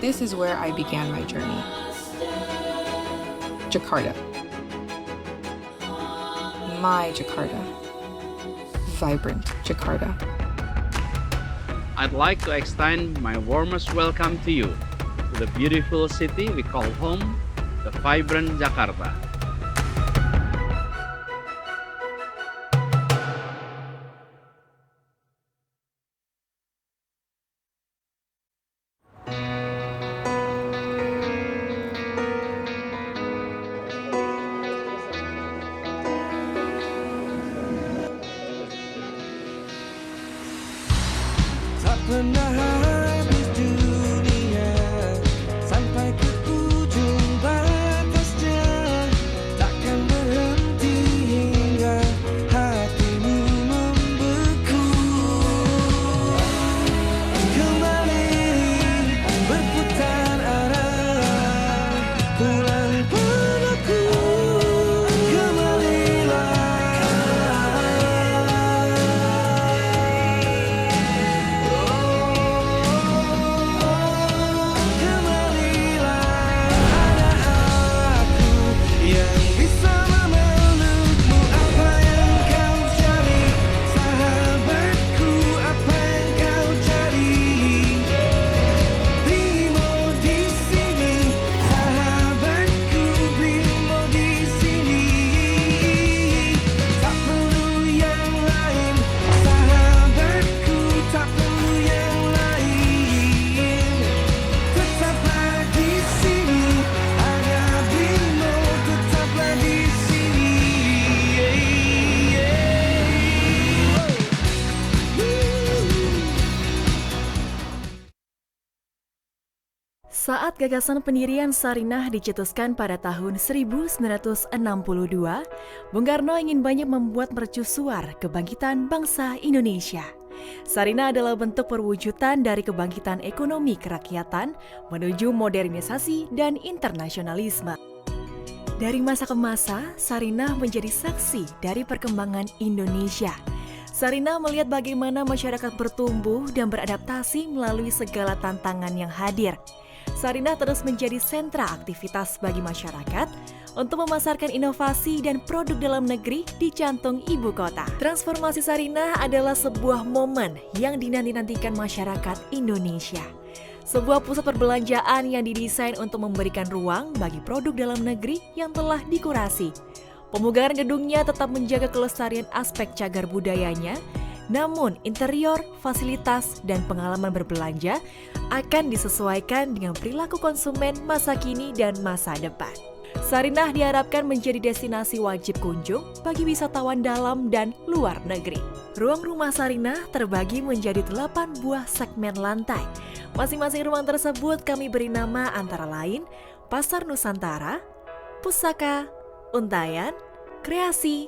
This is where I began my journey. Jakarta. My Jakarta. Vibrant Jakarta. I'd like to extend my warmest welcome to you, to the beautiful city we call home, the vibrant Jakarta. Tak pernah habis dunia sampai ke ujung batasnya, takkan berhenti hingga hatimu membeku. Kembali berputar arah, pulang padaku, kembalilah. Saat gagasan pendirian Sarinah dicetuskan pada tahun 1962, Bung Karno ingin banyak membuat mercusuar kebangkitan bangsa Indonesia. Sarinah adalah bentuk perwujudan dari kebangkitan ekonomi kerakyatan menuju modernisasi dan internasionalisme. Dari masa ke masa, Sarinah menjadi saksi dari perkembangan Indonesia. Sarinah melihat bagaimana masyarakat bertumbuh dan beradaptasi melalui segala tantangan yang hadir. Sarinah terus menjadi sentra aktivitas bagi masyarakat untuk memasarkan inovasi dan produk dalam negeri di jantung ibu kota. Transformasi Sarinah adalah sebuah momen yang dinanti-nantikan masyarakat Indonesia. Sebuah pusat perbelanjaan yang didesain untuk memberikan ruang bagi produk dalam negeri yang telah dikurasi. Pemugaran gedungnya tetap menjaga kelestarian aspek cagar budayanya, namun interior, fasilitas, dan pengalaman berbelanja akan disesuaikan dengan perilaku konsumen masa kini dan masa depan. Sarinah diharapkan menjadi destinasi wajib kunjung bagi wisatawan dalam dan luar negeri. Ruang rumah Sarinah terbagi menjadi 8 buah segmen lantai. Masing-masing ruang tersebut kami beri nama antara lain Pasar Nusantara, Pusaka, Untayan, Kreasi,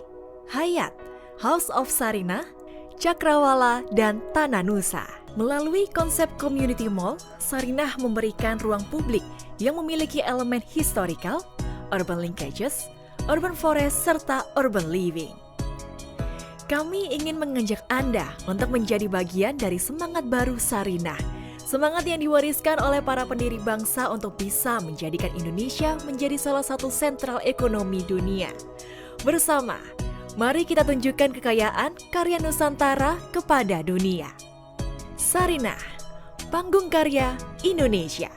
Hayat, House of Sarinah, Cakrawala, dan Tanah Nusa. Melalui konsep community mall, Sarinah memberikan ruang publik yang memiliki elemen historical, urban linkages, urban forest, serta urban living. Kami ingin mengajak Anda untuk menjadi bagian dari semangat baru Sarinah. Semangat yang diwariskan oleh para pendiri bangsa untuk bisa menjadikan Indonesia menjadi salah satu sentral ekonomi dunia. Bersama, mari kita tunjukkan kekayaan karya Nusantara kepada dunia. Sarinah, Panggung Karya Indonesia.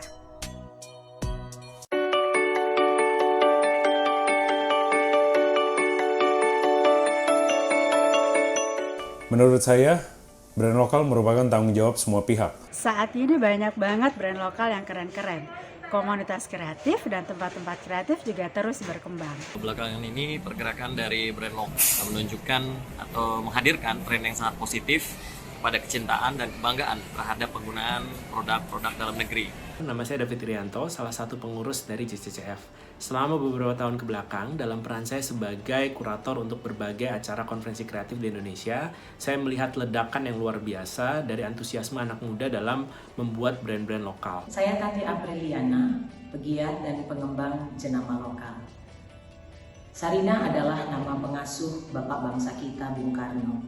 Menurut saya, brand lokal merupakan tanggung jawab semua pihak. Saat ini banyak banget brand lokal yang keren-keren. Komunitas kreatif dan tempat-tempat kreatif juga terus berkembang. Belakangan ini pergerakan dari brand lokal menunjukkan atau menghadirkan tren yang sangat positif pada kecintaan dan kebanggaan terhadap penggunaan produk-produk dalam negeri. Nama saya David Irianto, salah satu pengurus dari JCCF. Selama beberapa tahun kebelakang, dalam peran saya sebagai kurator untuk berbagai acara konferensi kreatif di Indonesia, saya melihat ledakan yang luar biasa dari antusiasme anak muda dalam membuat brand-brand lokal. Saya Tati Apriliana, pegiat dan pengembang jenama lokal. Sarinah adalah nama pengasuh Bapak bangsa kita, Bung Karno.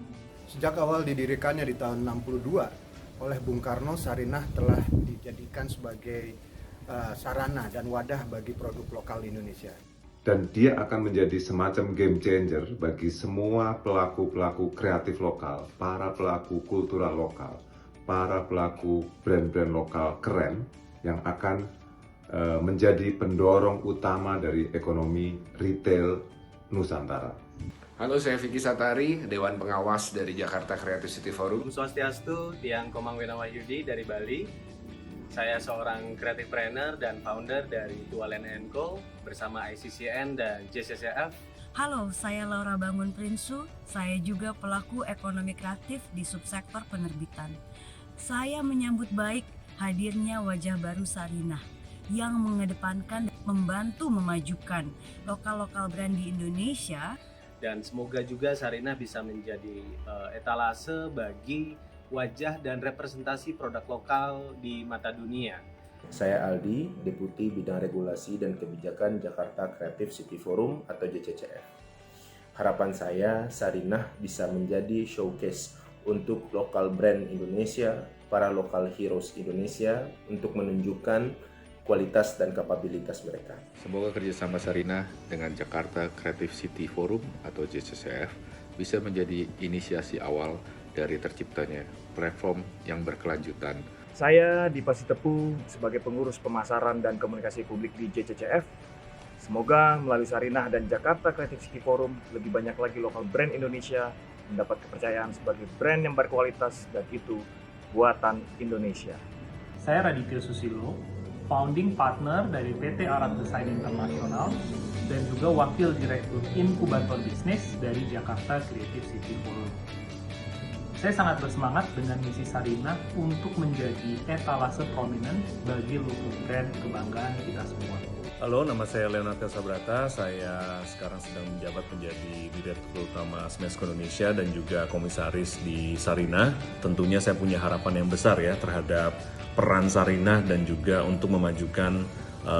Sejak awal didirikannya di tahun 62 oleh Bung Karno, Sarinah telah dijadikan sebagai sarana dan wadah bagi produk lokal Indonesia. Dan dia akan menjadi semacam game changer bagi semua pelaku-pelaku kreatif lokal, para pelaku kultural lokal, para pelaku brand-brand lokal keren yang akan menjadi pendorong utama dari ekonomi retail Nusantara. Halo, saya Vicky Satari, Dewan Pengawas dari Jakarta Creative City Forum. Swastiastu, Tiang Komang Winawayudi dari Bali. Saya seorang creative planner dan founder dari Tualen & Co bersama ICCN dan JCCF. Halo, saya Laura Bangun Prinsu. Saya juga pelaku ekonomi kreatif di subsektor penerbitan. Saya menyambut baik hadirnya wajah baru Sarinah yang mengedepankan dan membantu memajukan lokal-lokal brand di Indonesia. Dan semoga juga Sarinah bisa menjadi etalase bagi wajah dan representasi produk lokal di mata dunia. Saya Aldi, Deputi Bidang Regulasi dan Kebijakan Jakarta Creative City Forum atau JCCF. Harapan saya, Sarinah bisa menjadi showcase untuk lokal brand Indonesia, para lokal heroes Indonesia untuk menunjukkan kualitas dan kapabilitas mereka. Semoga kerjasama Sarinah dengan Jakarta Creative City Forum atau JCCF bisa menjadi inisiasi awal dari terciptanya platform yang berkelanjutan. Saya Dipa Sitepu sebagai pengurus pemasaran dan komunikasi publik di JCCF. Semoga melalui Sarinah dan Jakarta Creative City Forum lebih banyak lagi lokal brand Indonesia mendapat kepercayaan sebagai brand yang berkualitas dan itu buatan Indonesia. Saya Raditya Susilo, founding partner dari PT Arab Design International dan juga wakil direktur inkubator bisnis dari Jakarta Creative City Forum. Saya sangat bersemangat dengan misi Sarinah untuk menjadi etalase prominent bagi local brand kebanggaan kita semua. Halo, nama saya Leonardo Sabrata. Saya sekarang sedang menjabat menjadi Direktur Utama Smesco Indonesia dan juga Komisaris di Sarinah. Tentunya saya punya harapan yang besar ya terhadap peran Sarinah dan juga untuk memajukan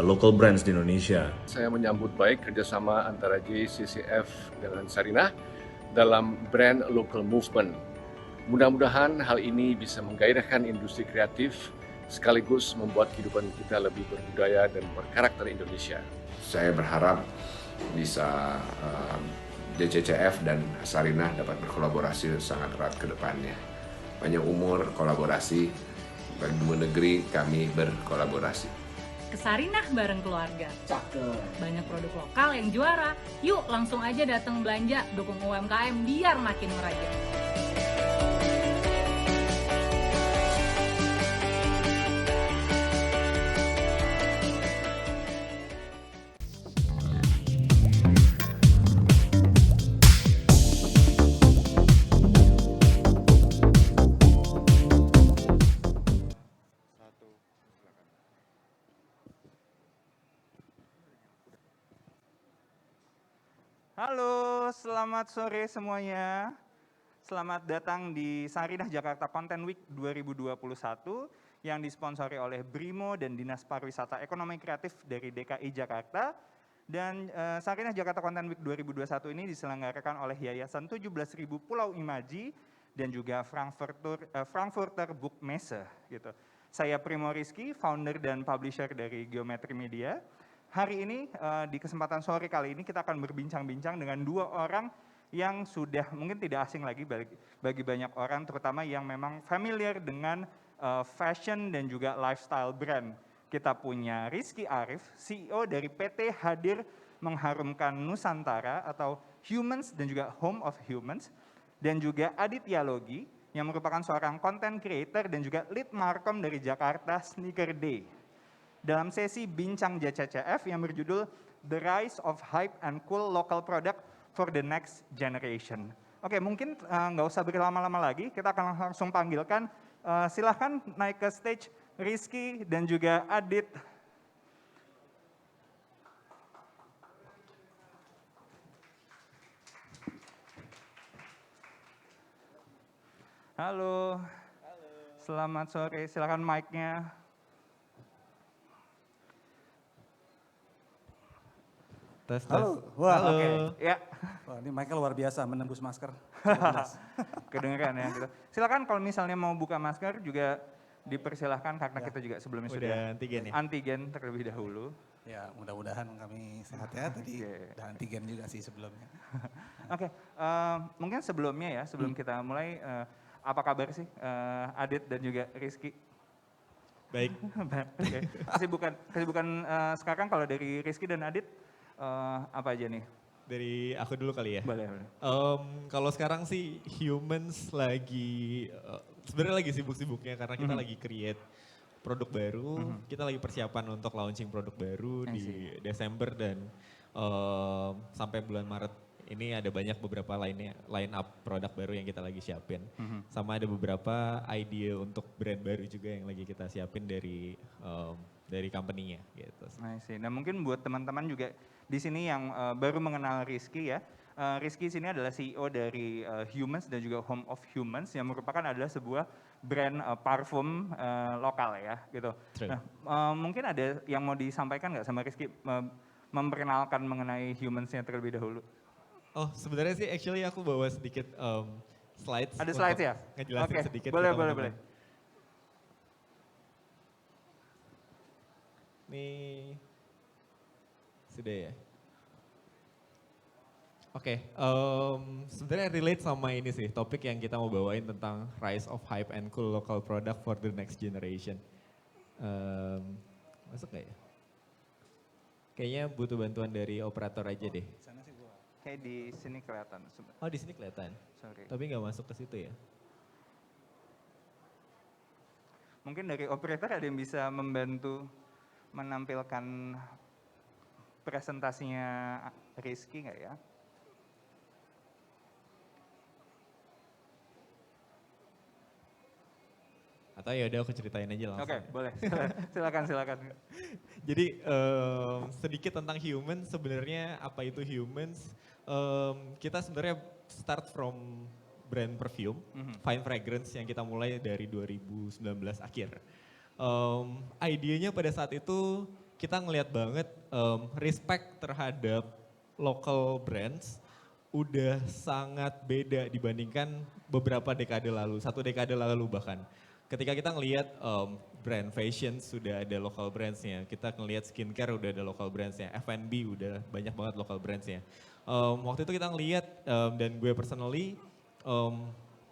local brands di Indonesia. Saya menyambut baik kerjasama antara JCCF dengan Sarinah dalam brand local movement. Mudah-mudahan hal ini bisa menggairahkan industri kreatif sekaligus membuat kehidupan kita lebih berbudaya dan berkarakter Indonesia. Saya berharap bisa JCCF dan Sarinah dapat berkolaborasi sangat erat ke depannya. Panjang umur kolaborasi, bagi dua negeri kami berkolaborasi. Ke Sarinah bareng keluarga. Cakep. Banyak produk lokal yang juara. Yuk langsung aja datang belanja, dukung UMKM biar makin merajat. Halo, selamat sore semuanya. Selamat datang di Sarinah Jakarta Content Week 2021 yang disponsori oleh Brimo dan Dinas Pariwisata Ekonomi Kreatif dari DKI Jakarta. Dan Sarinah Jakarta Content Week 2021 ini diselenggarakan oleh Yayasan 17.000 Pulau Imaji dan juga Frankfurter Buchmesse gitu. Saya Primo Rizky, founder dan publisher dari Geometri Media. Hari ini di kesempatan sore kali ini kita akan berbincang-bincang dengan dua orang yang sudah mungkin tidak asing lagi bagi banyak orang, terutama yang memang familiar dengan fashion dan juga lifestyle brand. Kita punya Rizky Arif, CEO dari PT Hadir Mengharumkan Nusantara atau Humans dan juga Home of Humans, dan juga Aditya Logi yang merupakan seorang content creator dan juga lead markom dari Jakarta Sneaker Day. Dalam sesi Bincang JCCF yang berjudul The Rise of Hype and Cool Local Product for the Next Generation. Oke, mungkin nggak usah berlama-lama lagi, kita akan langsung panggilkan. Silahkan naik ke stage Rizky dan juga Adit. Halo. Selamat sore, silakan mic-nya. Tes. Halo. Wah, Halo. oke. Ya. Wah, ini Michael luar biasa menembus masker. Kedengeran ya gitu. Silakan kalau misalnya mau buka masker juga dipersilahkan karena Ya. kita juga sebelumnya Udah sudah antigen ya? antigen terlebih dahulu. Ya, mudah-mudahan kami sehat ya. Tadi udah antigen juga sih sebelumnya. Oke, mungkin sebelumnya ya, sebelum kita mulai, apa kabar sih Adit dan juga Rizky? Baik. Oke. Kesibukan sekarang kalau dari Rizky dan Adit apa aja nih? Dari aku dulu kali ya. Boleh. Kalau sekarang sih humans lagi sebenarnya lagi sibuk-sibuknya karena kita lagi create produk baru. Kita lagi persiapan untuk launching produk baru di Desember dan sampai bulan Maret ini ada banyak beberapa line up produk baru yang kita lagi siapin. Sama ada beberapa ide untuk brand baru juga yang lagi kita siapin dari company-nya gitu. I see. Nah mungkin buat teman-teman juga di sini yang baru mengenal Rizky ya. Rizky sini adalah CEO dari Humans dan juga Home of Humans yang merupakan adalah sebuah brand parfum lokal ya gitu. Nah mungkin ada yang mau disampaikan nggak sama Rizky memperkenalkan mengenai Humans-nya terlebih dahulu? Oh sebenarnya sih actually aku bawa sedikit slides. Ada slides ya? Ngejelasin Oke, sedikit. boleh. Nih, sudah ya. Oke, sebenarnya relate sama ini sih, topik yang kita mau bawain tentang rise of hype and cool local product for the next generation. Masuk gak ya? Kayaknya butuh bantuan dari operator aja deh. Kayak di sini kelihatan. Oh di sini kelihatan? Sorry. Tapi nggak masuk ke situ ya? Mungkin dari operator ada yang bisa membantu menampilkan presentasinya Rizky nggak ya? Atau ya udah aku ceritain aja langsung. Oke, boleh. Silakan. Jadi sedikit tentang humans, sebenarnya apa itu humans? Kita sebenarnya start from brand perfume, Fine Fragrance yang kita mulai dari 2019 akhir. Idenya pada saat itu kita ngelihat banget respect terhadap local brands udah sangat beda dibandingkan beberapa dekade lalu, 1 dekade lalu bahkan. Ketika kita ngelihat brand fashion sudah ada local brandsnya, kita ngelihat skincare udah ada local brandsnya, F&B udah banyak banget local brandsnya. Waktu itu kita ngelihat dan gue personally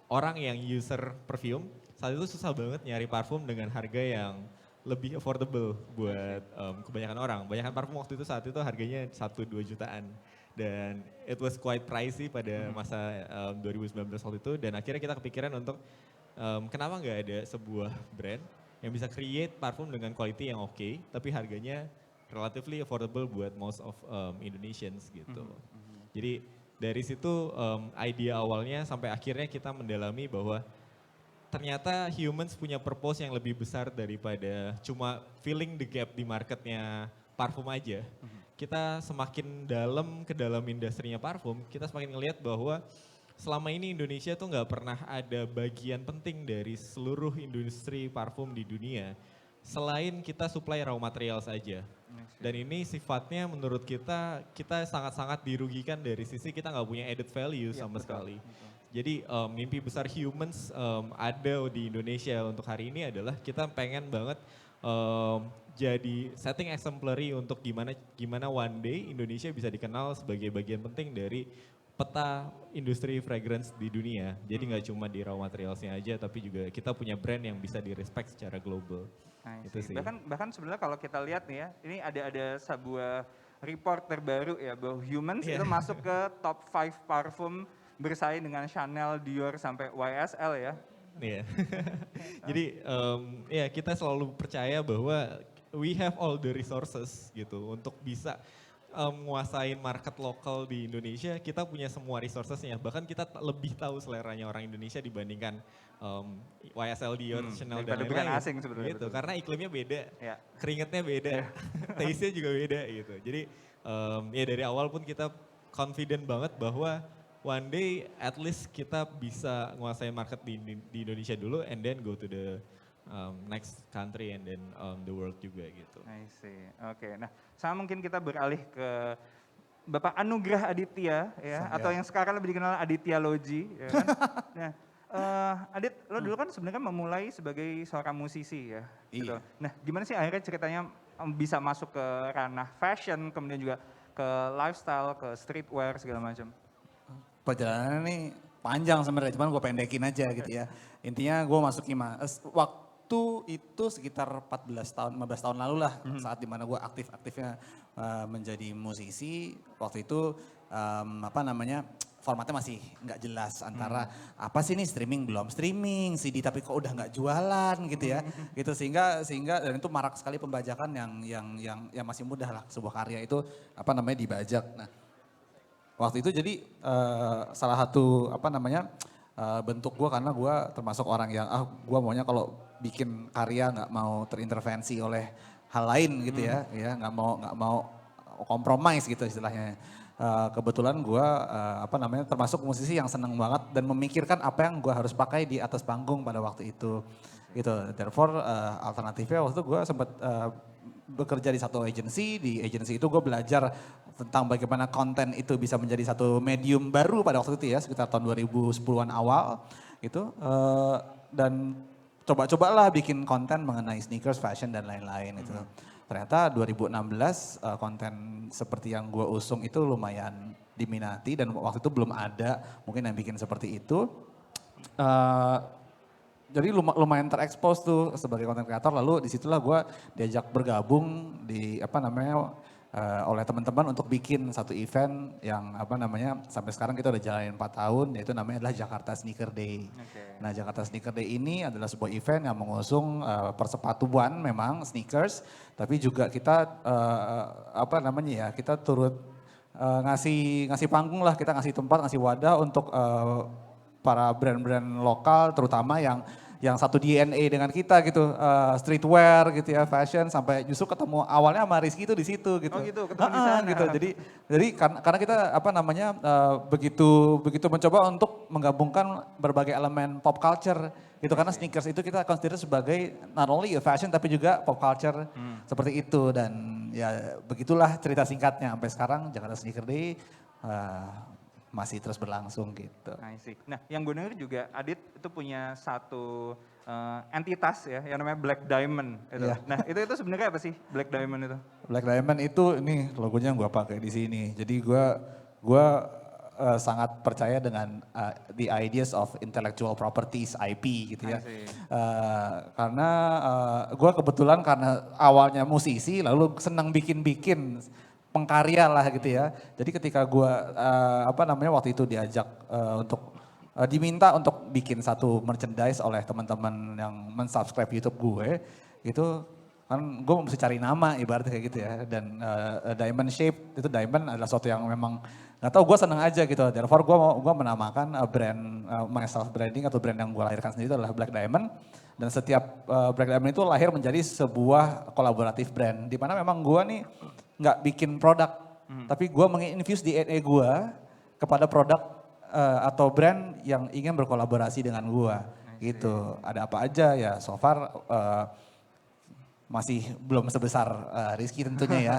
orang yang user perfume saat itu susah banget nyari parfum dengan harga yang lebih affordable buat kebanyakan orang. Kebanyakan parfum waktu itu saat itu harganya 1-2 jutaan. Dan it was quite pricey pada masa 2019 waktu itu dan akhirnya kita kepikiran untuk kenapa nggak ada sebuah brand yang bisa create parfum dengan quality yang oke, tapi harganya relatively affordable buat most of Indonesians gitu. Jadi dari situ idea awalnya sampai akhirnya kita mendalami bahwa ternyata humans punya purpose yang lebih besar daripada cuma filling the gap di marketnya parfum aja. Kita semakin dalam ke dalam industrinya parfum, kita semakin ngelihat bahwa selama ini Indonesia tuh nggak pernah ada bagian penting dari seluruh industri parfum di dunia selain kita supply raw material saja. Dan ini sifatnya menurut kita sangat-sangat dirugikan dari sisi kita nggak punya added value sama sekali. Jadi mimpi besar humans ada di Indonesia untuk hari ini adalah kita pengen banget jadi setting exemplary untuk gimana one day Indonesia bisa dikenal sebagai bagian penting dari peta industri fragrance di dunia. Jadi nggak cuma di raw materialsnya aja, tapi juga kita punya brand yang bisa di-respect secara global. Itu sih. Bahkan sebenarnya kalau kita lihat nih ya, ini ada sebuah report terbaru ya bahwa humans itu masuk ke top 5 parfum bersaing dengan Chanel, Dior sampai YSL ya. Iya. Jadi ya kita selalu percaya bahwa we have all the resources gitu untuk bisa menguasain market lokal di Indonesia. Kita punya semua resourcesnya, bahkan kita lebih tahu seleranya orang Indonesia dibandingkan YSL, Dior, Chanel dan lain-lain. Asing sebenarnya. Gitu, karena iklimnya beda, ya. Keringetnya beda, taste-nya juga beda gitu. Jadi ya dari awal pun kita confident banget bahwa one day at least kita bisa menguasai market di Indonesia dulu and then go to the next country and then the world juga gitu. I see. Oke. Nah, sama mungkin kita beralih ke Bapak Anugrah Aditya ya, atau yang sekarang lebih dikenal Aditya Loji. Ya kan? Nah, Adit, lo dulu kan sebenarnya memulai sebagai seorang musisi ya. Gitu. Nah, gimana sih akhirnya ceritanya bisa masuk ke ranah fashion, kemudian juga ke lifestyle, ke streetwear segala macam? Perjalanannya nih panjang sebenarnya, cuman gue pendekin aja gitu ya. Intinya gue masuk waktu itu sekitar 15 tahun lalu lah, saat dimana gue aktif-aktifnya menjadi musisi. Waktu itu formatnya masih nggak jelas antara apa sih nih streaming, belum streaming, CD tapi kok udah nggak jualan gitu ya. Gitu sehingga dan itu marak sekali pembajakan yang masih mudah lah, sebuah karya itu dibajak. Nah, waktu itu jadi salah satu bentuk gue, karena gue termasuk orang yang gue maunya kalau bikin karya nggak mau terintervensi oleh hal lain gitu ya, nggak mau kompromis gitu istilahnya. Kebetulan gue termasuk musisi yang seneng banget dan memikirkan apa yang gue harus pakai di atas panggung pada waktu itu. Gitu. Therefore alternatifnya waktu itu gue sempat bekerja di satu agency. Di agency itu gue belajar tentang bagaimana konten itu bisa menjadi satu medium baru pada waktu itu ya, sekitar tahun 2010-an awal gitu. Dan coba-cobalah bikin konten mengenai sneakers, fashion dan lain-lain gitu. Ternyata 2016 konten seperti yang gue usung itu lumayan diminati dan waktu itu belum ada mungkin yang bikin seperti itu. Jadi lumayan terekspos tuh sebagai konten kreator, lalu disitulah gue diajak bergabung oleh teman-teman untuk bikin satu event yang sampai sekarang kita udah jalanin 4 tahun, yaitu namanya adalah Jakarta Sneaker Day. Nah, Jakarta Sneaker Day ini adalah sebuah event yang mengusung persepatuan memang sneakers, tapi juga kita kita turut ngasih panggung lah, kita ngasih tempat, ngasih wadah untuk para brand-brand lokal terutama yang satu DNA dengan kita gitu, streetwear gitu ya, fashion, sampai justru ketemu awalnya sama Rizky itu di situ gitu. Oh gitu, ketemu di sana. Gitu. Jadi karena kita begitu mencoba untuk menggabungkan berbagai elemen pop culture gitu, karena sneakers itu kita consider sebagai not only a fashion tapi juga pop culture seperti itu, dan ya begitulah cerita singkatnya sampai sekarang Jakarta Sneaker Day masih terus berlangsung gitu. I see. Nah, yang gue denger juga Adit itu punya satu entitas ya, yang namanya Black Diamond. Gitu. Yeah. Nah, itu sebenarnya apa sih Black Diamond itu? Black Diamond itu ini logonya yang gue pakai di sini. Jadi gue sangat percaya dengan the ideas of intellectual properties IP gitu ya. Karena gue kebetulan karena awalnya musisi, lalu senang bikin pengkarya lah gitu ya. Jadi ketika gue waktu itu diajak diminta untuk bikin satu merchandise oleh teman-teman yang mensubscribe YouTube gue, itu kan gue mesti cari nama ibaratnya kayak gitu ya. Dan diamond shape itu, diamond adalah sesuatu yang memang nggak tahu, gue seneng aja gitu. Therefore gue menamakan brand myself branding atau brand yang gue lahirkan sendiri itu adalah Black Diamond. Dan setiap Black Diamond itu lahir menjadi sebuah kolaboratif brand, di mana memang gue nih nggak bikin produk, tapi gue menginfuse DNA gue kepada produk atau brand yang ingin berkolaborasi dengan gue gitu. Ada apa aja ya, so far masih belum sebesar Rizky tentunya ya.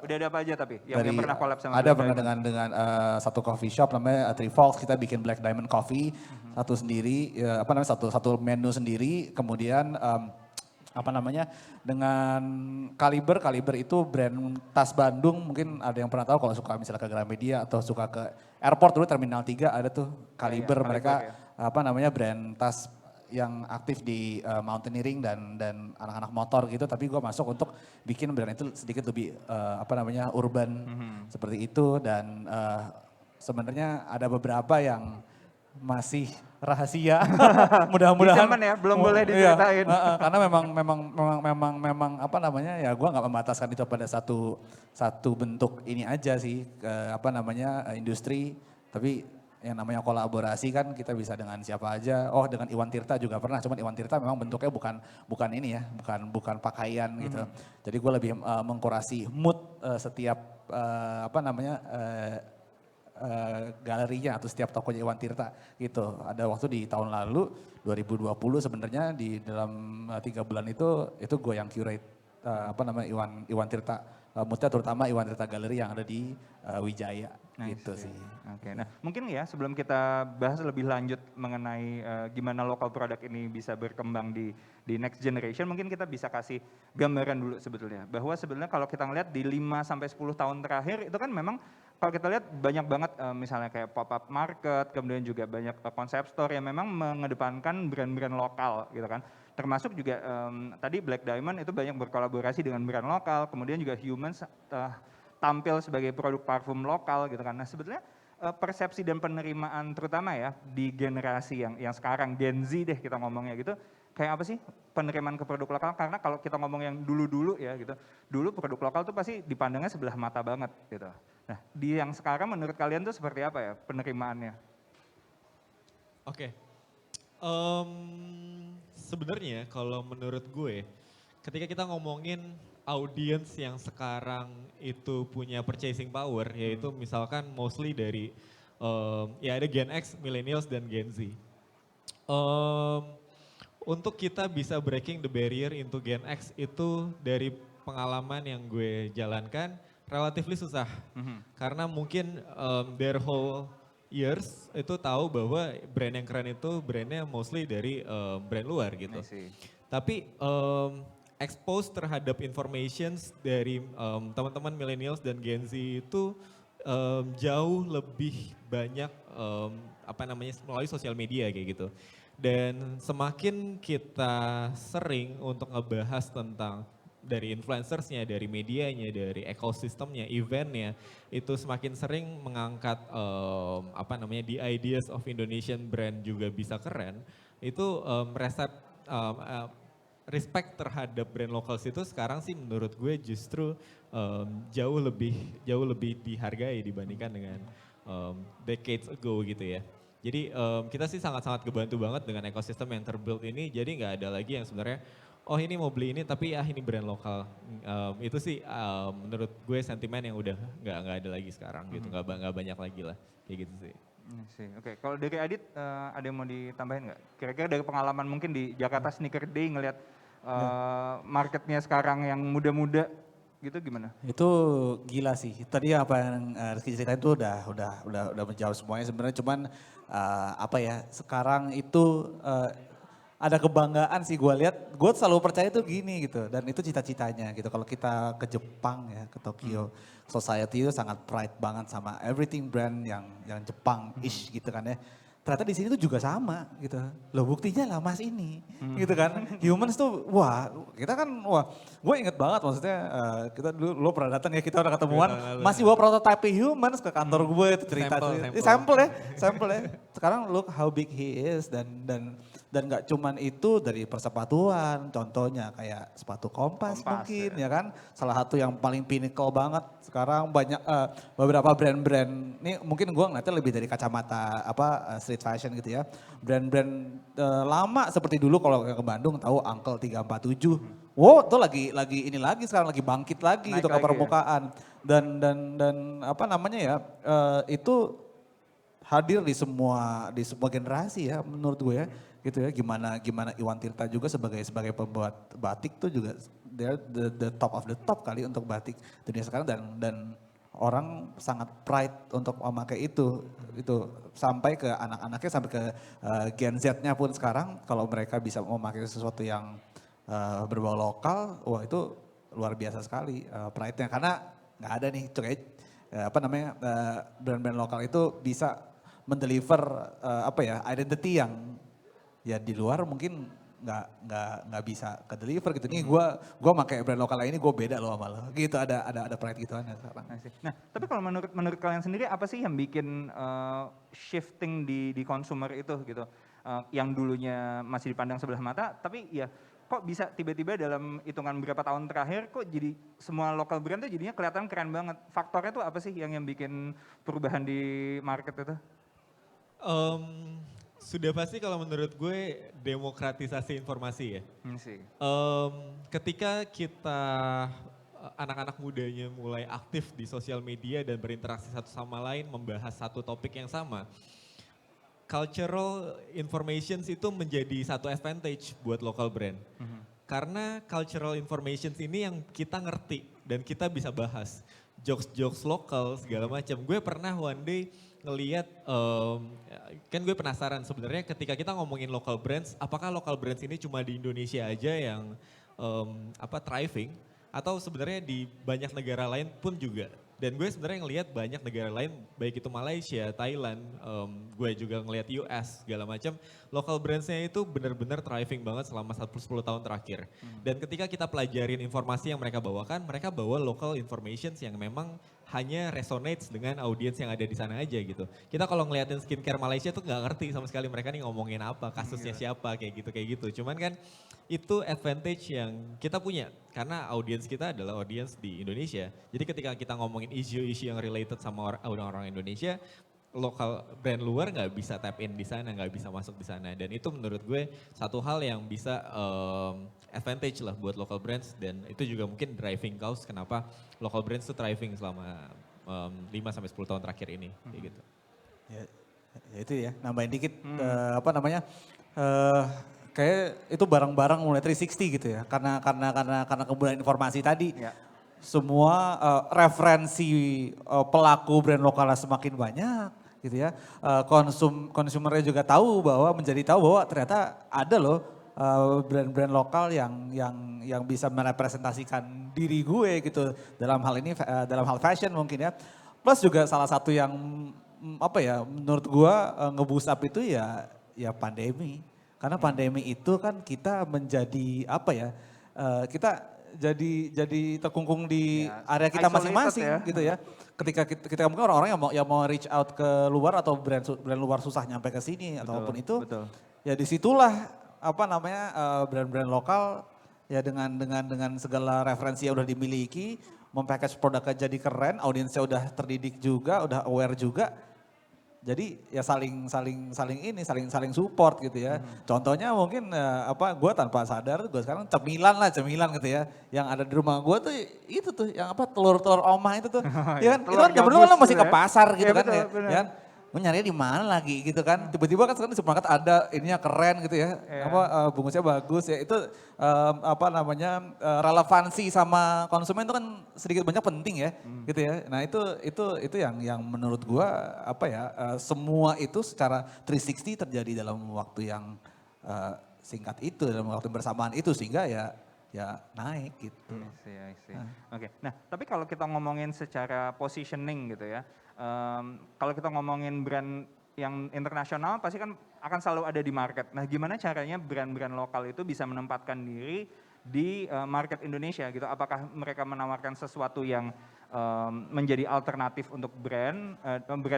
Udah ada apa aja tapi yang pernah collab sama Ada pernah dengan satu coffee shop namanya Three Folks, kita bikin Black Diamond Coffee satu sendiri, satu menu sendiri. Kemudian dengan Kaliber itu brand tas Bandung, mungkin ada yang pernah tahu kalau suka misalnya ke Gramedia atau suka ke airport dulu Terminal 3 ada tuh Kaliber, mereka brand tas yang aktif di mountaineering dan anak-anak motor gitu, tapi gue masuk untuk bikin brand itu sedikit lebih urban seperti itu. Dan sebenarnya ada beberapa yang masih rahasia, mudah-mudahan ya, belum boleh diceritain. Karena memang ya gue nggak membataskan itu pada satu bentuk ini aja sih, industri, tapi yang namanya kolaborasi kan kita bisa dengan siapa aja. Oh, dengan Iwan Tirta juga pernah, cuman Iwan Tirta memang bentuknya bukan ini ya, bukan pakaian gitu. Jadi gue lebih mengkurasi mood setiap galerinya atau setiap tokonya Iwan Tirta gitu. Ada waktu di tahun lalu 2020 sebenarnya di dalam 3 bulan itu gue yang curate Iwan Tirta moodnya, terutama Iwan Tirta Galeri yang ada di Wijaya. gitu sih. Oke, nah mungkin ya sebelum kita bahas lebih lanjut mengenai gimana lokal produk ini bisa berkembang di next generation, mungkin kita bisa kasih gambaran dulu sebetulnya. Bahwa sebenarnya kalau kita ngeliat di 5-10 tahun terakhir itu kan memang kalau kita lihat banyak banget misalnya kayak pop-up market, kemudian juga banyak concept store yang memang mengedepankan brand-brand lokal gitu kan. Termasuk juga tadi Black Diamond itu banyak berkolaborasi dengan brand lokal, kemudian juga Humans tampil sebagai produk parfum lokal gitu kan. Nah sebetulnya persepsi dan penerimaan terutama ya di generasi yang sekarang Gen Z deh kita ngomongnya gitu, kayak apa sih penerimaan ke produk lokal? Karena kalau kita ngomong yang dulu-dulu ya gitu, dulu produk lokal tuh pasti dipandangnya sebelah mata banget gitu. Nah di yang sekarang menurut kalian tuh seperti apa ya penerimaannya? Oke. Sebenarnya kalau menurut gue, ketika kita ngomongin audience yang sekarang itu punya purchasing power, yaitu misalkan mostly dari ya ada Gen X, Millennials, dan Gen Z. Untuk kita bisa breaking the barrier into Gen X itu dari pengalaman yang gue jalankan relatively susah. Karena mungkin their whole years itu tahu bahwa brand yang keren itu brandnya mostly dari brand luar gitu. Tapi expose terhadap informations dari teman-teman millennials dan Gen Z itu jauh lebih banyak melalui sosial media kayak gitu. Dan semakin kita sering untuk ngebahas tentang dari influencersnya, dari medianya, dari ekosistemnya, eventnya, itu semakin sering mengangkat the ideas of Indonesian brand juga bisa keren. Itu respect terhadap brand lokal itu sekarang sih menurut gue justru jauh lebih dihargai dibandingkan dengan decades ago gitu ya. Jadi kita sih sangat-sangat kebantu banget dengan ekosistem yang terbuild ini. Jadi nggak ada lagi yang sebenarnya oh ini mau beli ini tapi ini brand lokal. Itu sih menurut gue sentimen yang udah nggak ada lagi sekarang gitu. Nggak banyak lagi lah kayak gitu sih. Oke, kalau dari Adit ada yang mau ditambahin nggak? Kira-kira dari pengalaman mungkin di Jakarta Sneaker Day ngelihat marketnya sekarang yang muda-muda gitu gimana? Itu gila sih. Tadi apa yang Rizky ceritain itu udah menjawab semuanya sebenarnya. Cuman sekarang itu ada kebanggaan sih gue lihat. Gue selalu percaya tuh gini gitu. Dan itu cita-citanya gitu. Kalau kita ke Jepang ya, ke Tokyo Society itu sangat pride banget sama everything brand yang Jepang-ish gitu kan ya. Ternyata di sini tuh juga sama gitu. Loh buktinya lah mas ini gitu kan. Humans tuh kita kan gue inget banget maksudnya kita dulu lo pernah datang ya kita udah ketemuan. Masih bawa prototipe Humans ke kantor gue itu cerita. Sampel ya. Sekarang look how big he is dan gak cuman itu dari persepatuan contohnya kayak sepatu Kompas mungkin ya kan. Salah satu yang paling pinnacle banget sekarang banyak beberapa brand-brand ini mungkin gue ngeliatnya lebih dari kacamata street fashion gitu ya. Brand-brand lama seperti dulu kalau ke Bandung tahu Uncle 347. Wow, itu lagi ini lagi sekarang lagi bangkit lagi gitu ke permukaan. Ya? Dan itu hadir di semua generasi ya menurut gue ya. Gitu ya, gimana Iwan Tirta juga sebagai pembuat batik tuh juga the top of the top kali untuk batik dunia sekarang dan orang sangat pride untuk memakai itu sampai ke anak-anaknya sampai ke Gen Z-nya pun sekarang kalau mereka bisa memakai sesuatu yang berbau lokal, itu luar biasa sekali pride-nya karena nggak ada nih brand-brand lokal itu bisa mendeliver identity yang ya di luar mungkin nggak bisa ke deliver gitu. Nih gue pakai brand lokal ini gue beda loh sama lo. Gitu ada pride gituan ya sekarang. Nah tapi kalau menurut kalian sendiri apa sih yang bikin shifting di consumer itu gitu? Yang dulunya masih dipandang sebelah mata tapi ya kok bisa tiba-tiba dalam hitungan beberapa tahun terakhir kok jadi semua local brand tuh jadinya kelihatan keren banget. Faktornya tuh apa sih yang bikin perubahan di market itu? Sudah pasti kalau menurut gue demokratisasi informasi ya. Ketika kita anak-anak mudanya mulai aktif di sosial media dan berinteraksi satu sama lain membahas satu topik yang sama. Cultural informations itu menjadi satu advantage buat local brand. Karena cultural informations ini yang kita ngerti dan kita bisa bahas. jokes lokal segala macam. Gue pernah one day ngelihat, kan gue penasaran sebenarnya ketika kita ngomongin local brands, apakah local brands ini cuma di Indonesia aja yang thriving, atau sebenarnya di banyak negara lain pun juga. Dan gue sebenarnya ngelihat banyak negara lain, baik itu Malaysia, Thailand, gue juga ngelihat US segala macam, local brandsnya itu benar-benar thriving banget selama 10 tahun terakhir. Dan ketika kita pelajarin informasi yang mereka bawakan, mereka bawa local informations yang memang hanya resonates dengan audiens yang ada di sana aja gitu. Kita kalau ngeliatin skincare Malaysia tuh nggak ngerti sama sekali mereka nih ngomongin apa, kasusnya siapa, kayak gitu. Cuman kan itu advantage yang kita punya karena audiens kita adalah audiens di Indonesia. Jadi ketika kita ngomongin isu-isu yang related sama orang-orang Indonesia, lokal brand luar nggak bisa tap in di sana, nggak bisa masuk di sana. Dan itu menurut gue satu hal yang bisa advantage lah buat local brands, dan itu juga mungkin driving cause kenapa local brands itu thriving selama 5-10 tahun terakhir ini, kayak gitu. Ya itu ya, nambahin dikit kayak itu barang-barang mulai 360 gitu ya, karena kemudahan informasi tadi. Ya. Semua referensi pelaku brand lokalnya semakin banyak gitu ya. Konsumernya juga menjadi tahu bahwa ternyata ada loh brand-brand lokal yang bisa merepresentasikan diri gue gitu dalam hal fashion mungkin ya. Plus juga salah satu yang menurut gue nge-boost up itu ya pandemi. Karena pandemi itu kan kita menjadi kita jadi terkungkung di area kita masing-masing gitu ya. Ketika mungkin orang-orang yang mau reach out ke luar atau brand luar susah nyampe ke sini ataupun itu, ya disitulah brand-brand lokal ya dengan segala referensi yang udah dimiliki, mempackage produknya jadi keren, audiensnya udah terdidik juga, udah aware juga. Jadi ya saling support gitu ya. Contohnya mungkin gue tanpa sadar gue sekarang cemilan gitu ya. Yang ada di rumah gue tuh itu tuh yang telur-telur omah itu tuh. Ya kan? Itu kan dulu kan masih ke pasar gitu kan ya. Ya kan? Gue nyarinya di mana lagi gitu kan. Tiba-tiba kan sekarang di supermarket ada ininya keren gitu ya. Bungkusnya bagus ya. Itu relevansi sama konsumen itu kan sedikit banyak penting ya. Gitu ya. Nah itu yang menurut gue semua itu secara 360 terjadi dalam waktu yang singkat itu, dalam waktu bersamaan itu sehingga ya naik gitu. Oke. Nah, tapi kalau kita ngomongin secara positioning gitu ya. Kalau kita ngomongin brand yang internasional pasti kan akan selalu ada di market. Nah, gimana caranya brand-brand lokal itu bisa menempatkan diri di market Indonesia gitu? Apakah mereka menawarkan sesuatu yang menjadi alternatif untuk brand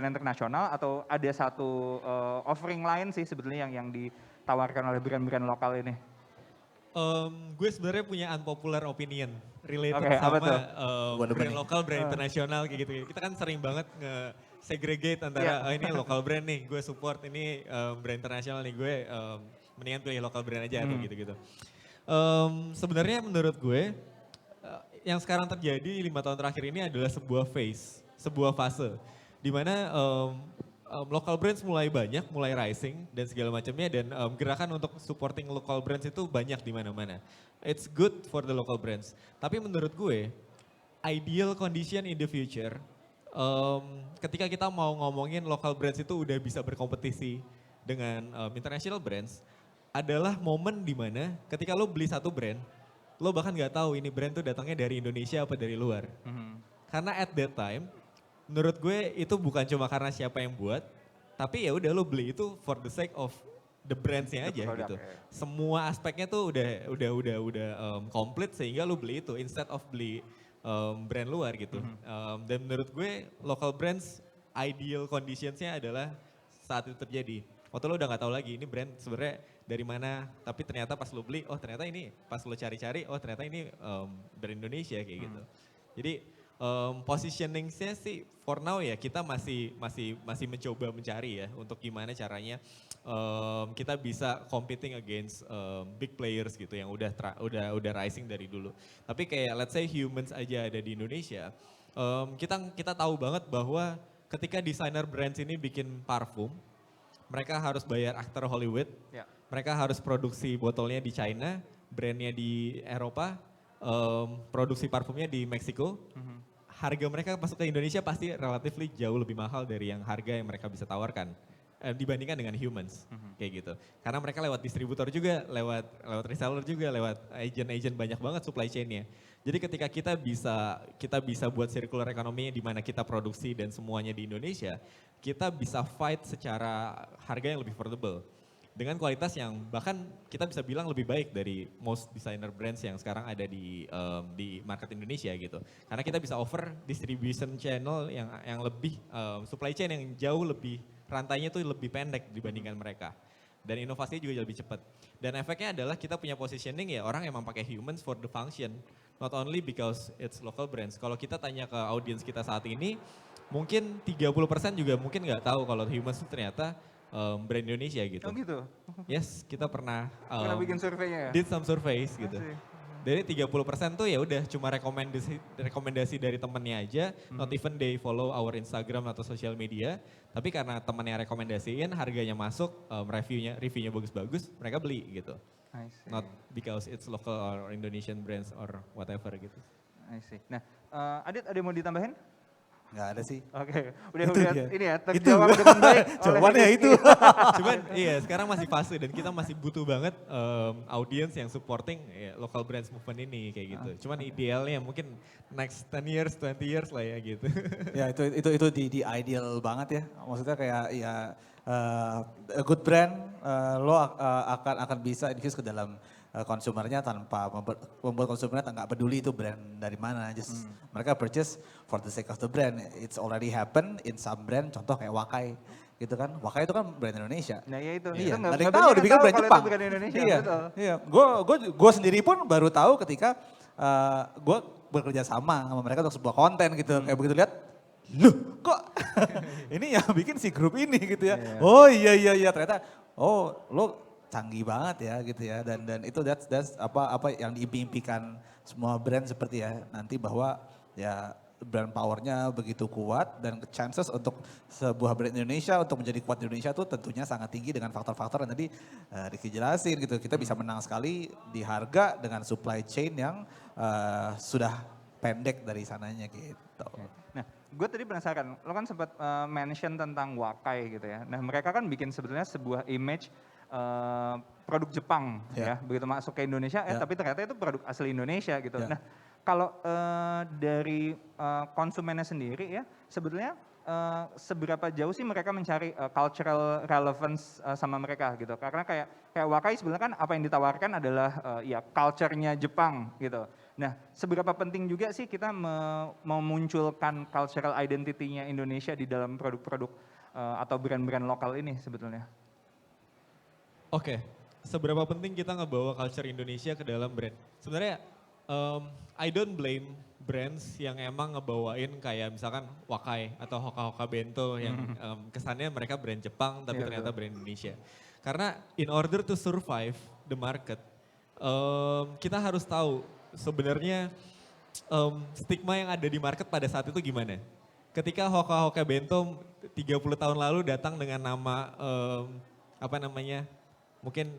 internasional, atau ada satu offering lain sih sebetulnya yang ditawarkan oleh brand-brand lokal ini? Gue sebenarnya punya unpopular opinion related sama brand lokal, brand internasional kayak gitu. Kita kan sering banget nge-segregate antara ini lokal brand nih, gue support, ini brand internasional nih, gue mendingan pilih lokal brand aja atau gitu-gitu. Sebenarnya menurut gue yang sekarang terjadi 5 tahun terakhir ini adalah sebuah fase di mana local brands mulai rising dan segala macamnya, dan gerakan untuk supporting local brands itu banyak di mana-mana. It's good for the local brands. Tapi menurut gue, ideal condition in the future, ketika kita mau ngomongin local brands itu udah bisa berkompetisi dengan international brands, adalah momen di mana ketika lo beli satu brand, lo bahkan nggak tahu ini brand tuh datangnya dari Indonesia apa dari luar. Karena at that time, menurut gue itu bukan cuma karena siapa yang buat, tapi ya udah lo beli itu for the sake of the brandsnya aja gitu. Semua aspeknya tuh udah komplit sehingga lo beli itu instead of beli brand luar gitu. Dan menurut gue local brands ideal conditionsnya adalah saat itu terjadi. Waktu lo udah nggak tahu lagi ini brand sebenarnya dari mana, tapi ternyata pas lo beli, oh ternyata ini pas lo cari-cari, oh ternyata ini brand Indonesia kayak gitu. Jadi positioning-nya sih for now ya kita masih mencoba mencari ya untuk gimana caranya kita bisa competing against big players gitu yang udah rising dari dulu. Tapi kayak let's say Humans aja ada di Indonesia, kita tahu banget bahwa ketika desainer brands ini bikin parfum, mereka harus bayar aktor Hollywood, mereka harus produksi botolnya di China, brandnya di Eropa, produksi parfumnya di Meksiko. harga mereka masuk ke Indonesia pasti relatively jauh lebih mahal dari yang harga yang mereka bisa tawarkan. Dibandingkan dengan humans, kayak gitu. Karena mereka lewat distributor juga, lewat reseller juga, lewat agent-agent banyak banget supply chain-nya. Jadi ketika kita bisa buat circular economy di mana kita produksi dan semuanya di Indonesia, kita bisa fight secara harga yang lebih affordable. Dengan kualitas yang bahkan kita bisa bilang lebih baik dari most designer brands yang sekarang ada di market Indonesia gitu. Karena kita bisa offer distribution channel yang lebih, supply chain yang jauh lebih, rantainya tuh lebih pendek dibandingkan mereka. Dan inovasinya juga lebih cepat. Dan efeknya adalah kita punya positioning ya orang emang pakai humans for the function. Not only because it's local brands. Kalau kita tanya ke audiens kita saat ini, mungkin 30% juga mungkin nggak tahu kalau humans itu ternyata brand Indonesia gitu. Oh gitu? Yes, kita pernah bikin surveinya ya? Did some surveys gitu. Dari 30% tuh ya udah cuma rekomendasi dari temennya aja, not even they follow our Instagram atau social media, tapi karena temennya rekomendasiin, harganya masuk, reviewnya bagus-bagus, mereka beli gitu. Not because it's local or Indonesian brands or whatever gitu. I see. Nah, Adit ada yang mau ditambahin? Nggak ada sih. Oke, udah ini ya, itu. terjawab dengan baik. Jawabannya itu. Cuman iya sekarang masih fase dan kita masih butuh banget audience yang supporting local brands movement ini kayak gitu. Cuman idealnya mungkin next 10 years, 20 years lah ya gitu. Ya itu di ideal banget ya. Maksudnya kayak ya a good brand lo akan bisa infuse ke dalam konsumernya tanpa membuat konsumernya nggak peduli itu brand dari mana. Just mereka purchase for the sake of the brand. It's already happen in some brand, contoh kayak Wakai gitu kan. Wakai itu kan brand Indonesia. Nah ya itu. Iya, Nggak ada yang tahu dipikir brand Jepang. Brand Indonesia, iya, betul. Iya, gue sendiri pun baru tahu ketika gue bekerja sama mereka untuk sebuah konten gitu. Kayak begitu lihat, loh kok ini yang bikin si grup ini gitu ya. Oh iya ternyata, oh lo canggih banget ya gitu ya, dan itu that's apa yang diimpikan semua brand seperti ya nanti, bahwa ya brand powernya begitu kuat dan chances untuk sebuah brand Indonesia untuk menjadi kuat di Indonesia tuh tentunya sangat tinggi dengan faktor-faktor yang tadi Ricky jelasin gitu. Kita bisa menang sekali di harga dengan supply chain yang sudah pendek dari sananya gitu. Nah, gue tadi penasaran, lo kan sempat mention tentang Wakai gitu ya. Nah, mereka kan bikin sebetulnya sebuah image produk Jepang ya, begitu masuk ke Indonesia, tapi ternyata itu produk asli Indonesia gitu. Nah, kalau dari konsumennya sendiri ya, sebetulnya seberapa jauh sih mereka mencari cultural relevance sama mereka gitu? Karena kayak Wakai sebenarnya kan apa yang ditawarkan adalah ya culture-nya Jepang gitu. Nah, seberapa penting juga sih kita memunculkan cultural identity-nya Indonesia di dalam produk-produk atau brand-brand lokal ini sebetulnya? Oke, seberapa penting kita ngebawa culture Indonesia ke dalam brand? Sebenarnya I don't blame brands yang emang ngebawain kayak misalkan Wakai atau Hoka-Hoka Bento yang kesannya mereka brand Jepang tapi ternyata brand Indonesia. Karena in order to survive the market, kita harus tahu sebenarnya stigma yang ada di market pada saat itu gimana. Ketika Hoka-Hoka Bento 30 tahun lalu datang dengan nama mungkin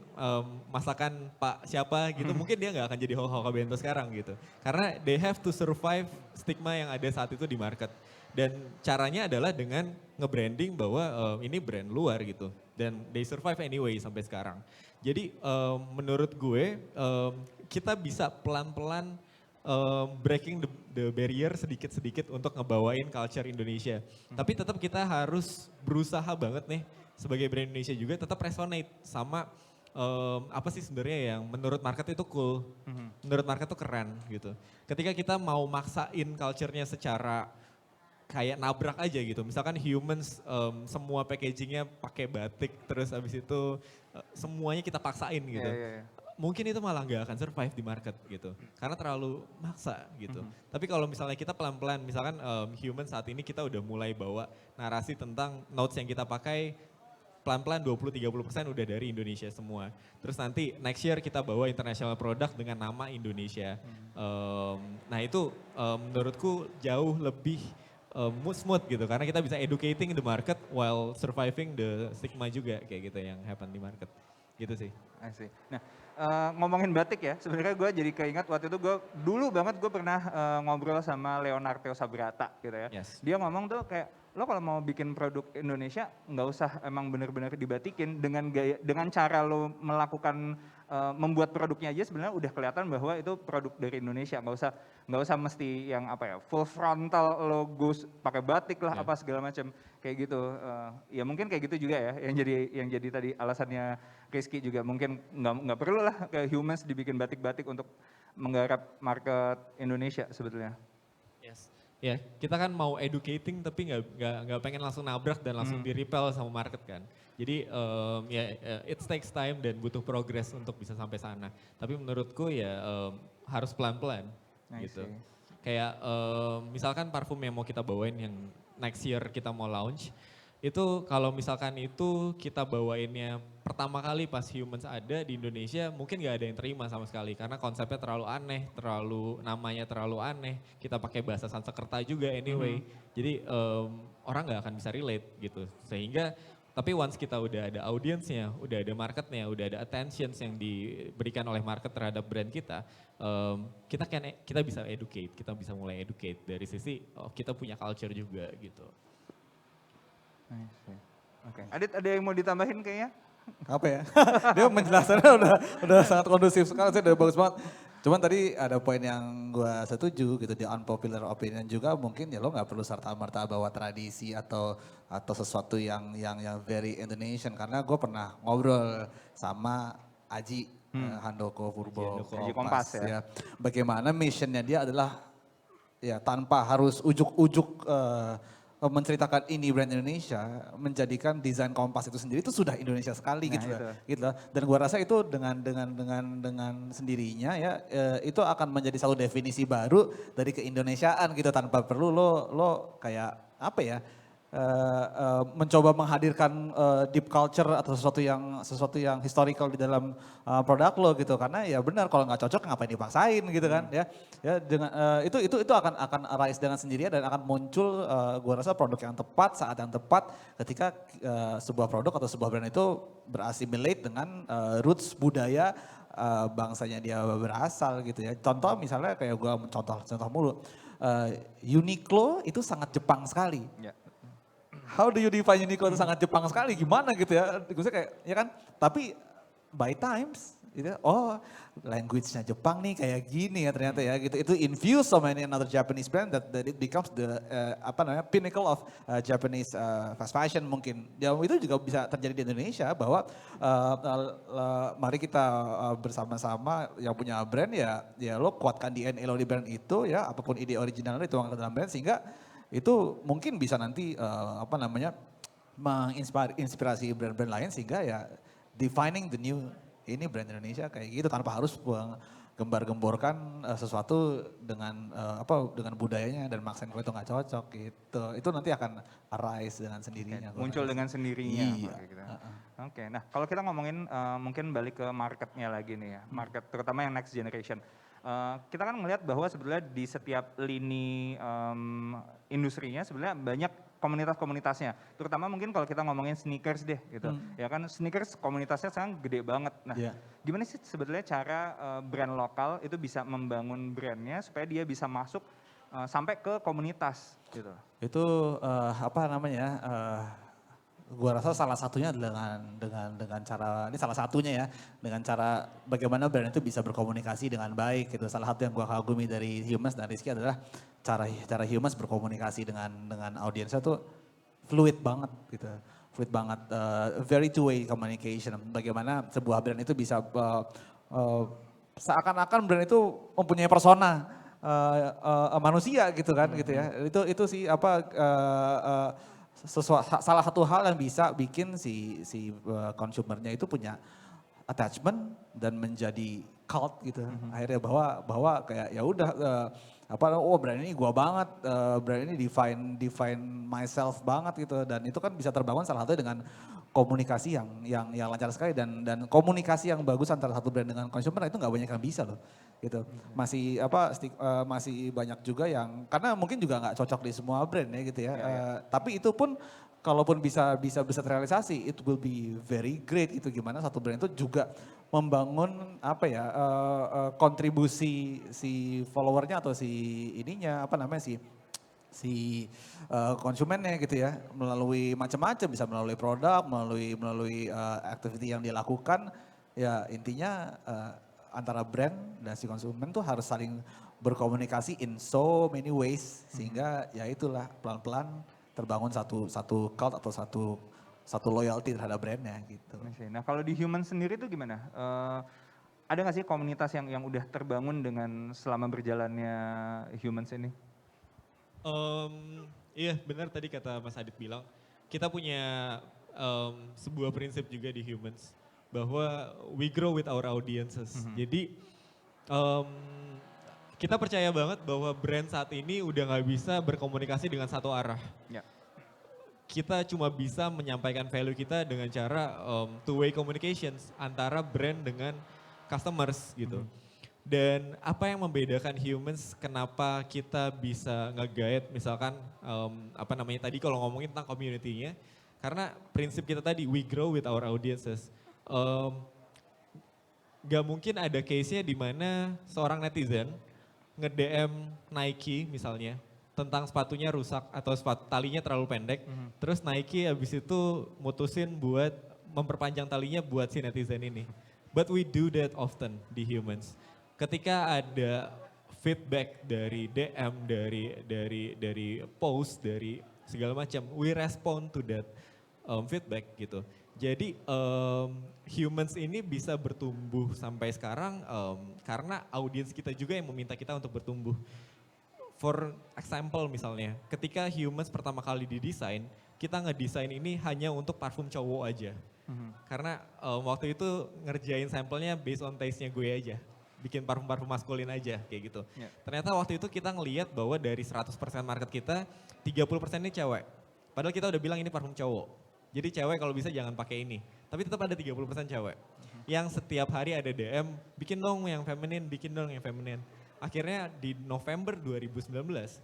masakan Pak siapa gitu, mungkin dia nggak akan jadi Hoka Bento sekarang gitu. Karena they have to survive stigma yang ada saat itu di market. Dan caranya adalah dengan nge-branding bahwa ini brand luar gitu. Dan they survive anyway sampai sekarang. Jadi menurut gue kita bisa pelan-pelan breaking the barrier sedikit-sedikit untuk ngebawain culture Indonesia. Tapi tetap kita harus berusaha banget nih sebagai brand Indonesia juga tetap resonate sama apa sih sebenarnya yang menurut market itu cool, menurut market itu keren gitu. Ketika kita mau maksain culture-nya secara kayak nabrak aja gitu, misalkan humans semua packagingnya pakai batik terus habis itu semuanya kita paksain gitu. Mungkin itu malah nggak akan survive di market gitu, karena terlalu maksa gitu. Tapi kalau misalnya kita pelan-pelan, misalkan human saat ini kita udah mulai bawa narasi tentang notes yang kita pakai, pelan-pelan 20-30% udah dari Indonesia semua. Terus nanti next year kita bawa international product dengan nama Indonesia. Nah itu menurutku jauh lebih smooth gitu, karena kita bisa educating the market while surviving the stigma juga kayak gitu yang happen di market. gitu sih. I see. Nah, ngomongin batik ya, sebenarnya gue jadi keingat waktu itu dulu banget gue pernah ngobrol sama Leonardo Sabrata gitu ya. Yes. Dia ngomong tuh kayak, lo kalau mau bikin produk Indonesia nggak usah emang bener-bener dibatikin dengan cara lo melakukan membuat produknya aja sebenarnya udah kelihatan bahwa itu produk dari Indonesia, nggak usah mesti yang apa ya full frontal logo pakai batik lah apa segala macam kayak gitu. Ya mungkin kayak gitu juga ya yang jadi tadi alasannya Rizky juga mungkin nggak perlu lah kayak Humans dibikin batik-batik untuk menggarap market Indonesia sebetulnya. Yes. Ya, kita kan mau educating tapi nggak pengen langsung nabrak dan langsung di-repel sama market kan. Jadi it takes time dan butuh progress untuk bisa sampai sana. Tapi menurutku ya harus pelan-pelan gitu. Kayak misalkan parfum yang mau kita bawain yang next year kita mau launch, itu kalau misalkan itu kita bawainnya pertama kali pas Humans ada di Indonesia mungkin gak ada yang terima sama sekali karena konsepnya terlalu aneh, namanya terlalu aneh, kita pakai bahasa Sanskerta juga anyway. Jadi orang gak akan bisa relate gitu. Sehingga tapi once kita udah ada audiensnya, udah ada marketnya, udah ada attentions yang diberikan oleh market terhadap brand kita, kita bisa educate, kita bisa mulai educate dari sisi kita punya culture juga gitu. Oke. Adit ada yang mau ditambahin kayaknya? Apa ya? Dia menjelaskannya udah sangat kondusif sekali, udah bagus banget. Cuman tadi ada poin yang gue setuju gitu, di unpopular opinion juga mungkin ya lo nggak perlu serta-merta bawa tradisi atau sesuatu yang very Indonesian. Karena gue pernah ngobrol sama Aji Handoko Purbo Aji Kompas ya. Bagaimana missionnya dia adalah ya tanpa harus ujuk-ujuk menceritakan ini brand Indonesia, menjadikan desain Kompas itu sendiri itu sudah Indonesia sekali gitu loh. Dan gua rasa itu dengan sendirinya ya itu akan menjadi satu definisi baru dari keindonesiaan gitu tanpa perlu lo kayak apa ya mencoba menghadirkan deep culture atau sesuatu yang historical di dalam produk lo gitu, karena ya benar kalau nggak cocok ngapain dipaksain gitu kan ya dengan itu akan arise dengan sendirinya dan akan muncul gua rasa produk yang tepat saat yang tepat ketika sebuah produk atau sebuah brand itu berasimilate dengan roots budaya bangsanya dia berasal gitu ya. Contoh misalnya kayak gua contoh mulu Uniqlo itu sangat Jepang sekali. How do you define Uniqlo itu sangat Jepang sekali, gimana gitu ya. Gue kayak, ya kan, tapi by times, gitu, language-nya Jepang nih kayak gini ya ternyata ya gitu. Itu infused so many another Japanese brand that it becomes the pinnacle of Japanese fast fashion mungkin. Ya itu juga bisa terjadi di Indonesia bahwa mari kita bersama-sama yang punya brand ya lo kuatkan DNA lo di brand itu ya, apapun ide originalnya dituangkan ke dalam brand sehingga itu mungkin bisa nanti menginspirasi brand-brand lain sehingga ya defining the new ini brand Indonesia kayak gitu tanpa harus gembar-gemborkan sesuatu dengan budayanya dan maksain kalau itu nggak cocok gitu. Itu nanti akan arise dengan sendirinya. Muncul dengan sendirinya. Iya. Gitu. Oke, nah kalau kita ngomongin mungkin balik ke marketnya lagi nih ya, market terutama yang next generation. Kita kan melihat bahwa sebenarnya di setiap lini industrinya sebenarnya banyak komunitas-komunitasnya. Terutama mungkin kalau kita ngomongin sneakers deh gitu. Ya kan sneakers komunitasnya sekarang gede banget. Nah gimana sih sebetulnya cara brand lokal itu bisa membangun brandnya supaya dia bisa masuk sampai ke komunitas gitu. Itu gua rasa salah satunya dengan cara, ini salah satunya ya, dengan cara bagaimana brand itu bisa berkomunikasi dengan baik gitu. Salah satu yang gua kagumi dari Humans dan Rizky adalah cara Humans berkomunikasi dengan audiensnya tuh fluid banget gitu. Fluid banget, very two-way communication. Bagaimana sebuah brand itu bisa, seakan-akan brand itu mempunyai persona manusia gitu kan gitu ya. Itu sih salah satu hal yang bisa bikin si consumernya itu punya attachment dan menjadi cult gitu. Akhirnya bahwa kayak ya udah brand ini gua banget, brand ini define myself banget gitu, dan itu kan bisa terbangun salah satunya dengan komunikasi yang lancar sekali dan komunikasi yang bagus antara satu brand dengan consumer itu nggak banyak yang bisa loh gitu. Masih masih banyak juga yang karena mungkin juga nggak cocok di semua brand ya gitu ya. Tapi itu pun kalaupun bisa terrealisasi, it will be very great gitu gimana satu brand itu juga membangun kontribusi si followernya atau si ininya si konsumennya gitu ya melalui macam-macam, bisa melalui produk, melalui activity yang dia lakukan. Ya intinya antara brand dan si konsumen tuh harus saling berkomunikasi in so many ways sehingga ya itulah pelan-pelan terbangun satu cult atau satu loyalty terhadap brandnya gitu. Nah kalau di Human sendiri tuh gimana? Ada nggak sih komunitas yang udah terbangun dengan selama berjalannya Humans ini? Iya benar tadi kata Mas Adit bilang, kita punya sebuah prinsip juga di Humans, bahwa we grow with our audiences. Jadi kita percaya banget bahwa brand saat ini udah nggak bisa berkomunikasi dengan satu arah. Ya. Kita cuma bisa menyampaikan value kita dengan cara two-way communications antara brand dengan customers gitu. Dan apa yang membedakan Humans, kenapa kita bisa nge-guide misalkan tadi kalau ngomongin tentang community-nya, karena prinsip kita tadi we grow with our audiences. Gak mungkin ada case-nya di mana seorang netizen nge-DM Nike misalnya tentang sepatunya rusak atau talinya terlalu pendek, terus Nike abis itu mutusin buat memperpanjang talinya buat si netizen ini. But we do that often di Humans. Ketika ada feedback dari DM, dari post, dari segala macam, we respond to that feedback gitu. Jadi Humans ini bisa bertumbuh sampai sekarang karena audiens kita juga yang meminta kita untuk bertumbuh. For example misalnya, ketika Humans pertama kali didesain, kita ngedesain ini hanya untuk parfum cowok aja. Karena waktu itu ngerjain sampelnya based on taste-nya gue aja. Bikin parfum-parfum maskulin aja kayak gitu. Ternyata waktu itu kita ngelihat bahwa dari 100% market kita, 30% ini cewek. Padahal kita udah bilang ini parfum cowok. Jadi cewek kalau bisa jangan pakai ini. Tapi tetap ada 30% cewek. Yang setiap hari ada DM, bikin dong yang feminin, bikin dong yang feminin. Akhirnya di November 2019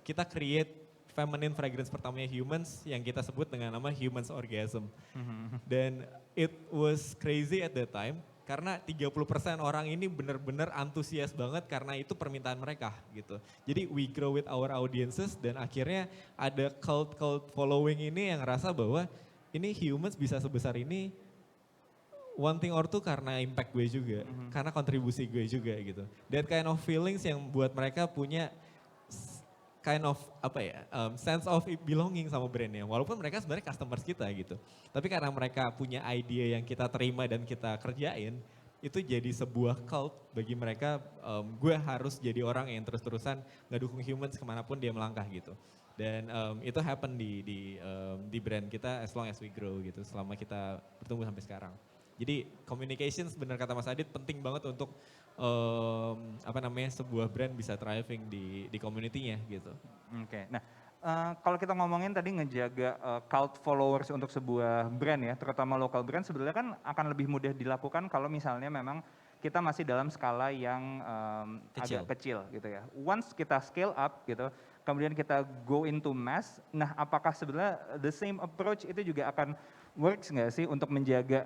kita create feminine fragrance pertamanya Humans yang kita sebut dengan nama Humans Orgasm. Dan it was crazy at that time karena 30% orang ini benar-benar antusias banget karena itu permintaan mereka gitu. Jadi we grow with our audiences dan akhirnya ada cult following ini yang ngerasa bahwa ini Humans bisa sebesar ini one thing or two karena impact gue juga, karena kontribusi gue juga gitu. That kind of feelings yang buat mereka punya kind of sense of belonging sama brandnya. Walaupun mereka sebenarnya customers kita gitu. Tapi karena mereka punya idea yang kita terima dan kita kerjain, itu jadi sebuah cult bagi mereka. Gue harus jadi orang yang terus-terusan ngedukung Humans kemanapun dia melangkah gitu. Dan itu happen di brand kita as long as we grow gitu. Selama kita bertumbuh sampai sekarang. Jadi communications benar kata Mas Adit penting banget untuk sebuah brand bisa thriving di community-nya gitu. Oke. Nah, kalau kita ngomongin tadi ngejaga cult followers untuk sebuah brand ya, terutama local brand sebenarnya kan akan lebih mudah dilakukan kalau misalnya memang kita masih dalam skala yang agak kecil gitu ya. Once kita scale up gitu, kemudian kita go into mass, nah apakah sebenarnya the same approach itu juga akan works nggak sih untuk menjaga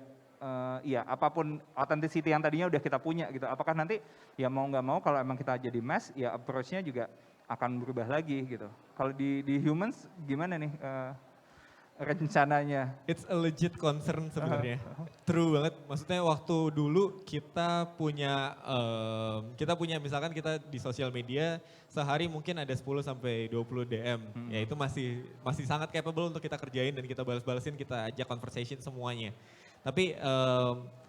apapun authenticity yang tadinya udah kita punya gitu. Apakah nanti ya mau nggak mau kalau emang kita jadi mass ya approach-nya juga akan berubah lagi gitu. Kalau di Humans gimana nih rencananya? It's a legit concern sebenarnya. True banget. Maksudnya waktu dulu kita punya misalkan kita di sosial media sehari mungkin ada 10 sampai 20 DM. Ya itu masih sangat capable untuk kita kerjain dan kita balas-balasin, kita ajak conversation semuanya. Tapi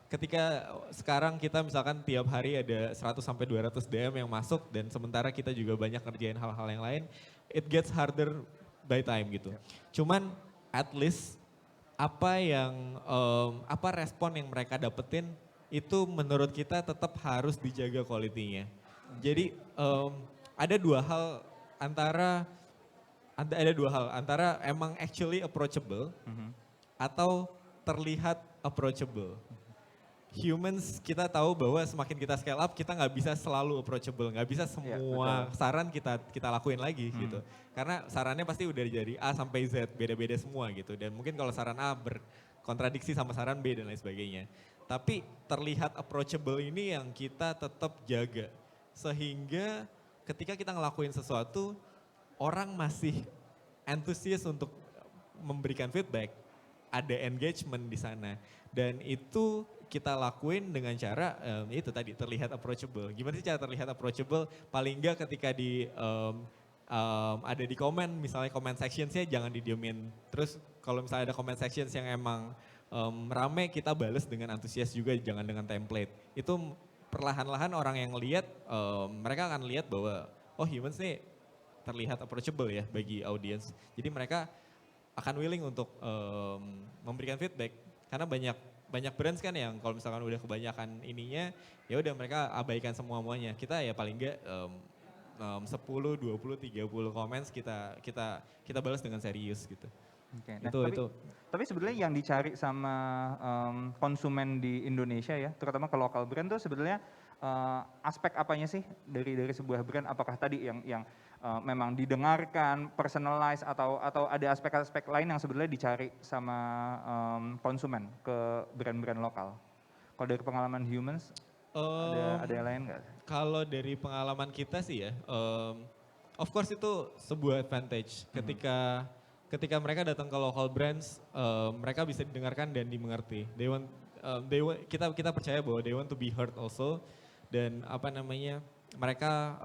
ketika sekarang kita misalkan tiap hari ada 100 sampai 200 DM yang masuk dan sementara kita juga banyak ngerjain hal-hal yang lain, it gets harder by time gitu. Cuman at least apa respon yang mereka dapetin itu menurut kita tetap harus dijaga quality-nya. Jadi ada dua hal antara emang actually approachable atau terlihat approachable. Humans kita tahu bahwa semakin kita scale up kita nggak bisa selalu approachable, nggak bisa semua saran kita lakuin lagi gitu. Karena sarannya pasti udah dari A sampai Z beda-beda semua gitu. Dan mungkin kalau saran A berkontradiksi sama saran B dan lain sebagainya. Tapi terlihat approachable ini yang kita tetap jaga. Sehingga ketika kita ngelakuin sesuatu orang masih antusias untuk memberikan feedback, ada engagement di sana. Dan itu kita lakuin dengan cara itu tadi terlihat approachable. Gimana sih cara terlihat approachable? Paling enggak ketika ada di komen, misalnya comment sectionsnya jangan didiemin. Terus kalau misalnya ada comment sections yang emang rame, kita bales dengan antusias juga, jangan dengan template. Itu perlahan-lahan orang yang lihat, mereka akan lihat bahwa oh Humans nih terlihat approachable ya bagi audience. Jadi mereka akan willing untuk memberikan feedback. Karena banyak brands kan yang kalau misalkan udah kebanyakan ininya, ya udah mereka abaikan semuanya. Kita ya paling enggak 10, 20, 30 comments kita balas dengan serius gitu. Oke. Nah, tapi sebenarnya yang dicari sama konsumen di Indonesia ya, terutama ke lokal brand tuh sebenarnya aspek apanya sih dari sebuah brand? Apakah tadi yang memang didengarkan, personalize atau ada aspek-aspek lain yang sebenarnya dicari sama konsumen ke brand-brand lokal? Kalau dari pengalaman Humans ada yang lain nggak? Kalau dari pengalaman kita sih ya, of course itu sebuah advantage ketika mereka datang ke local brands, mereka bisa didengarkan dan dimengerti. Kita percaya bahwa they want to be heard also. Dan mereka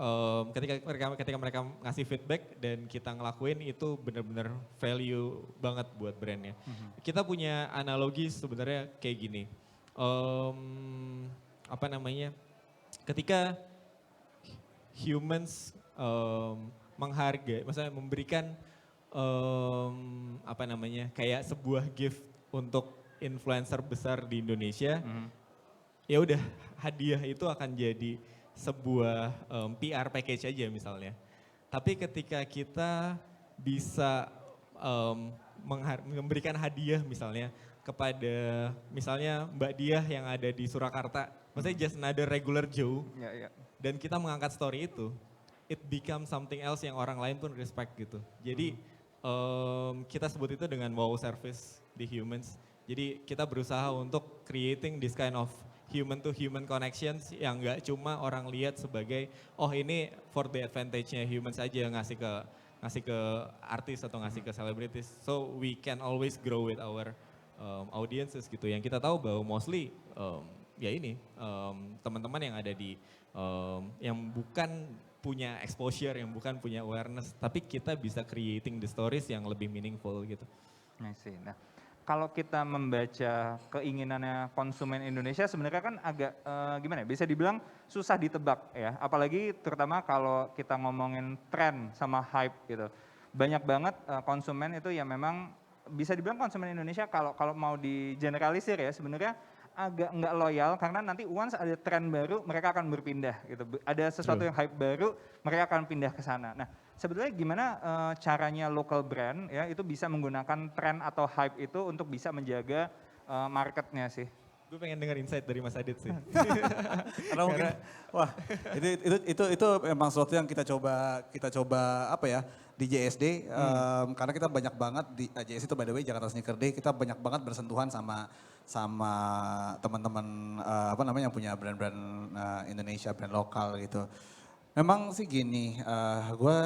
ketika mereka ngasih feedback dan kita ngelakuin itu benar-benar value banget buat brandnya. Kita punya analogi sebenarnya kayak gini. Ketika Humans menghargai, maksudnya memberikan kayak sebuah gift untuk influencer besar di Indonesia, ya udah hadiah itu akan jadi sebuah PR package aja misalnya. Tapi ketika kita bisa memberikan hadiah misalnya kepada misalnya Mbak Diah yang ada di Surakarta, maksudnya just another regular Joe, dan kita mengangkat story itu, it become something else yang orang lain pun respect gitu. Jadi kita sebut itu dengan wow service di Humans. Jadi kita berusaha untuk creating this kind of human to human connections yang gak cuma orang lihat sebagai oh ini for the advantage-nya Humans aja ngasih ke artis atau ngasih ke celebrities. So we can always grow with our audiences gitu. Yang kita tahu bahwa mostly teman-teman yang ada di yang bukan punya exposure, yang bukan punya awareness, tapi kita bisa creating the stories yang lebih meaningful gitu. Nah, kalau kita membaca keinginannya konsumen Indonesia sebenarnya kan agak bisa dibilang susah ditebak ya. Apalagi terutama kalau kita ngomongin tren sama hype gitu. Banyak banget konsumen itu yang memang bisa dibilang konsumen Indonesia kalau mau di generalisir ya sebenarnya agak nggak loyal karena nanti once ada tren baru mereka akan berpindah gitu. Ada sesuatu yang hype baru mereka akan pindah ke sana. Nah, sebetulnya gimana caranya local brand ya itu bisa menggunakan tren atau hype itu untuk bisa menjaga marketnya sih? Gue pengen dengar insight dari Mas Adit sih. Karena mungkin wah itu memang sesuatu yang kita coba di JSD karena kita banyak banget di JSD itu by the way Jakarta Sneaker Day kita banyak banget bersentuhan sama teman-teman yang punya brand-brand Indonesia, brand lokal gitu. Memang sih gini, gue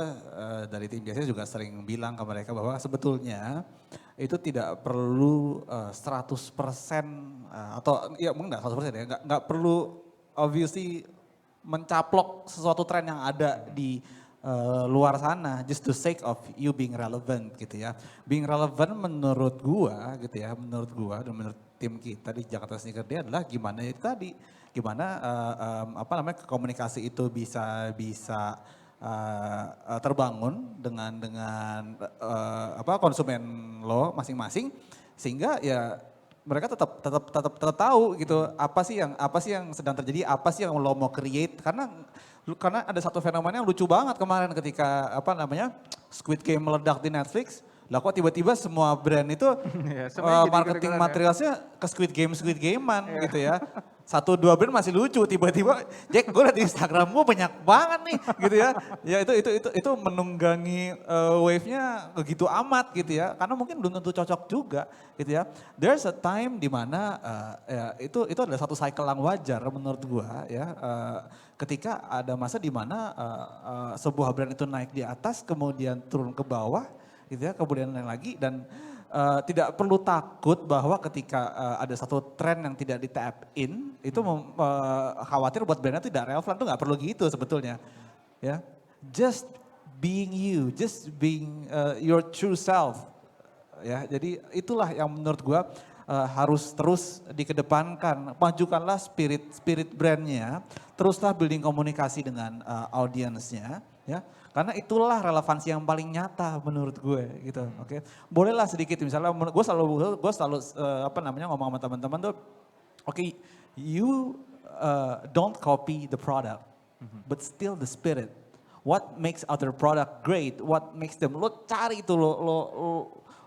dari tim JSD juga sering bilang ke mereka bahwa sebetulnya itu tidak perlu 100% atau ya mungkin nggak 100% ya, nggak perlu obviously mencaplok sesuatu tren yang ada di luar sana just to sake of you being relevant gitu ya. Being relevant menurut gua gitu ya, menurut gua dan menurut tim kita di Jakarta Sneaker Day adalah gimana itu tadi, gimana komunikasi itu bisa terbangun dengan konsumen lo masing-masing sehingga ya mereka tetap tahu gitu apa sih yang sedang terjadi, apa sih yang lo mau create karena ada satu fenomena yang lucu banget kemarin ketika Squid Game meledak di Netflix, lah kok tiba-tiba semua brand itu semuanya jadi marketing ikut-ikutan ya. materialsnya ke Squid Game-an gitu ya. 1-2 brand masih lucu, tiba-tiba Jack gue liat di Instagrammu banyak banget nih gitu ya. Ya itu menunggangi wave-nya begitu amat gitu ya. Karena mungkin belum tentu cocok juga gitu ya. There's a time di mana ya, itu adalah satu cycle yang wajar menurut gua ya. Ketika ada masa di mana sebuah brand itu naik di atas kemudian turun ke bawah gitu ya, kemudian naik lagi dan tidak perlu takut bahwa ketika ada satu tren yang tidak di tap in itu khawatir buat brandnya tidak relevan, itu nggak perlu gitu sebetulnya ya. Just being you, just being your true self ya. Jadi itulah yang menurut gua harus terus dikedepankan. Majukanlah spirit brandnya, teruslah building komunikasi dengan audiensnya ya. Karena itulah relevansi yang paling nyata menurut gue gitu. Oke. Bolehlah sedikit misalnya gue selalu ngomong sama teman-teman tuh oke, you don't copy the product but still the spirit. What makes other product great? What makes them, lo cari itu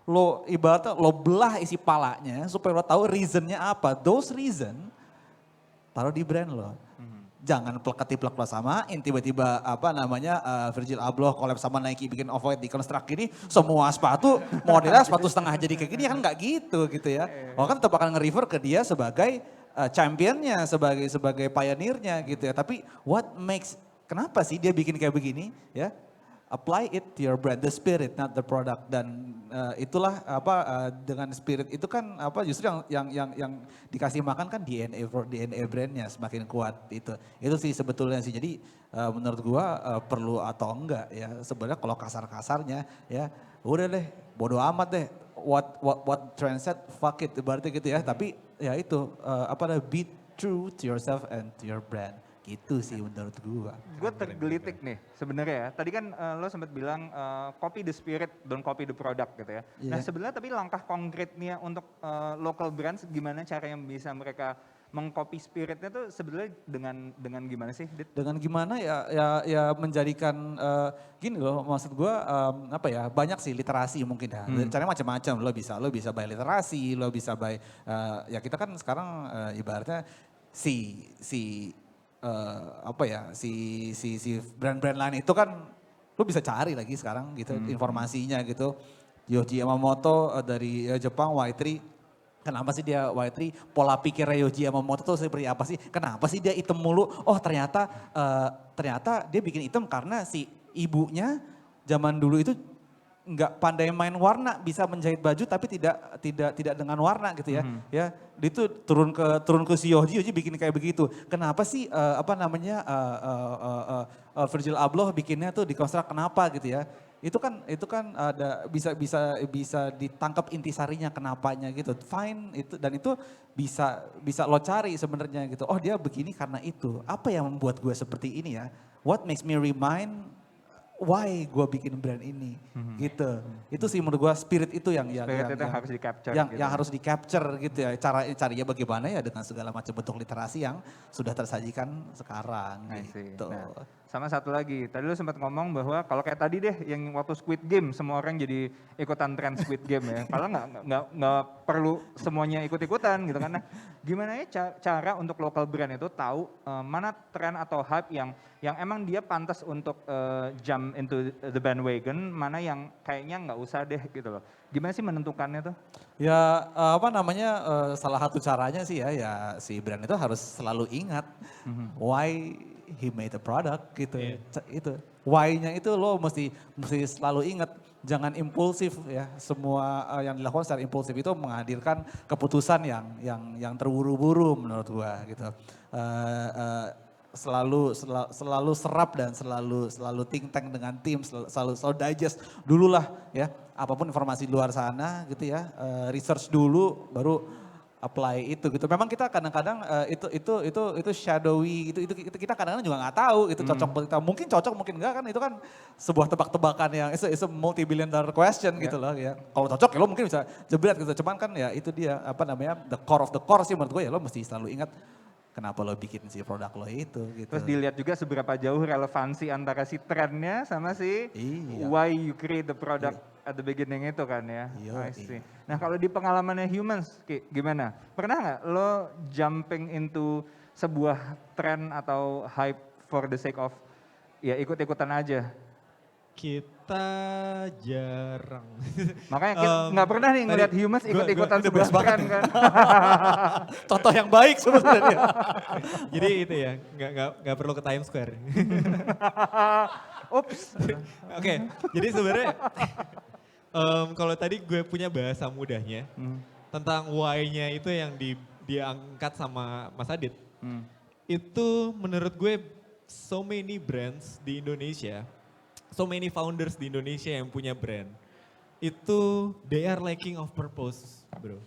lo ibaratnya lo belah isi palanya supaya lo tahu reasonnya apa. Those reason taruh di brand lo. Jangan plek-plek lo samain, tiba-tiba Virgil Abloh collab sama Nike bikin off-white deconstruct gini, semua sepatu modelnya sepatu setengah jadi kayak gini, kan nggak gitu ya. Oh kan tetap akan nge-refer ke dia sebagai championnya, sebagai pioneernya gitu ya. Tapi kenapa sih dia bikin kayak begini ya? Apply it to your brand, the spirit, not the product. Dan itulah dengan spirit itu kan justru yang dikasih makan kan DNA brandnya semakin kuat itu. Itu sih sebetulnya sih. Jadi menurut gua perlu atau enggak ya. Sebenarnya kalau kasar-kasarnya ya udah deh, bodo amat deh. What trend set, fuck it berarti gitu ya. Tapi ya itu be true to yourself and to your brand. Gitu sih menurut gua. Gue tergelitik nih sebenarnya ya. Tadi kan lo sempat bilang copy the spirit, don't copy the product gitu ya. Yeah. Nah sebenarnya tapi langkah konkretnya untuk local brands gimana cara yang bisa mereka mengcopy spiritnya tuh sebenarnya dengan gimana sih, Dit? Dengan gimana ya menjadikan gini loh, maksud gua banyak sih literasi mungkin ya. Caranya macam-macam. Lo bisa by literasi, lo bisa by ya kita kan sekarang ibaratnya si brand-brand lain itu kan lu bisa cari lagi sekarang gitu informasinya gitu. Yohji Yamamoto dari Jepang, Y3. Kenapa sih dia Y3? Pola pikirnya Yohji Yamamoto tuh seperti apa sih? Kenapa sih dia hitam mulu? Oh ternyata dia bikin hitam karena si ibunya zaman dulu itu nggak pandai main warna, bisa menjahit baju tapi tidak dengan warna gitu ya. Ya, itu turun ke si Yohji bikin kayak begitu. Kenapa sih Virgil Abloh bikinnya tuh deconstruct kenapa gitu ya? Itu kan ada bisa ditangkap intisarinya kenapanya gitu. Fine itu dan itu bisa lo cari sebenarnya gitu. Oh, dia begini karena itu. Apa yang membuat gue seperti ini ya? What makes me remind why gue bikin brand ini gitu. Itu sih menurut gue spirit itu yang harus di-capture yang harus di-capture gitu ya. Carinya bagaimana ya dengan segala macam bentuk literasi yang sudah tersajikan sekarang gitu. Nah, sama satu lagi, tadi lu sempat ngomong bahwa kalau kayak tadi deh yang waktu Squid Game semua orang jadi ikutan tren Squid Game ya. Padahal nggak perlu semuanya ikut-ikutan gitu kan. Nah, gimana ya cara untuk local brand itu tahu mana tren atau hype yang emang dia pantas untuk jump into the bandwagon, mana yang kayaknya nggak usah deh gitu loh. Gimana sih menentukannya tuh? Ya salah satu caranya sih ya si brand itu harus selalu ingat why he made a product gitu. Itu why-nya itu lo mesti selalu ingat. Jangan impulsif ya. Semua yang dilakukan secara impulsif itu menghadirkan keputusan yang terburu-buru menurut gua gitu. Selalu serap dan selalu think tank dengan tim, selalu digest dulu lah ya. Apapun informasi di luar sana gitu ya. Research dulu baru apply itu gitu. Memang kita kadang-kadang itu shadowy, itu kita kadang-kadang juga nggak tahu itu cocok buat kita. Mungkin cocok, mungkin enggak kan, itu kan sebuah tebak-tebakan yang it's a multi-billion dollar question gitu loh ya. Kalau cocok ya lo mungkin bisa jebret gitu. Cuman kan ya itu dia the core of the core sih menurut gue ya, lo mesti selalu ingat kenapa lo bikin si produk lo itu gitu. Terus dilihat juga seberapa jauh relevansi antara si trennya sama si why you create the product at the beginning itu kan ya. I see. Nah kalau di pengalamannya Humans, Ki, gimana? Pernah nggak lo jumping into sebuah tren atau hype for the sake of ya ikut-ikutan aja? Kita jarang. Makanya kita nggak pernah nih ngeliat Humans ikut-ikutan sebuah tren kan. Contoh yang baik sebenarnya. Jadi itu ya, nggak perlu ke Times Square. Ups. Oke, jadi sebenarnya kalau tadi gue punya bahasa mudahnya tentang why-nya itu yang diangkat sama Mas Adit. Itu menurut gue so many brands di Indonesia, so many founders di Indonesia yang punya brand, itu they are lacking of purpose, bro.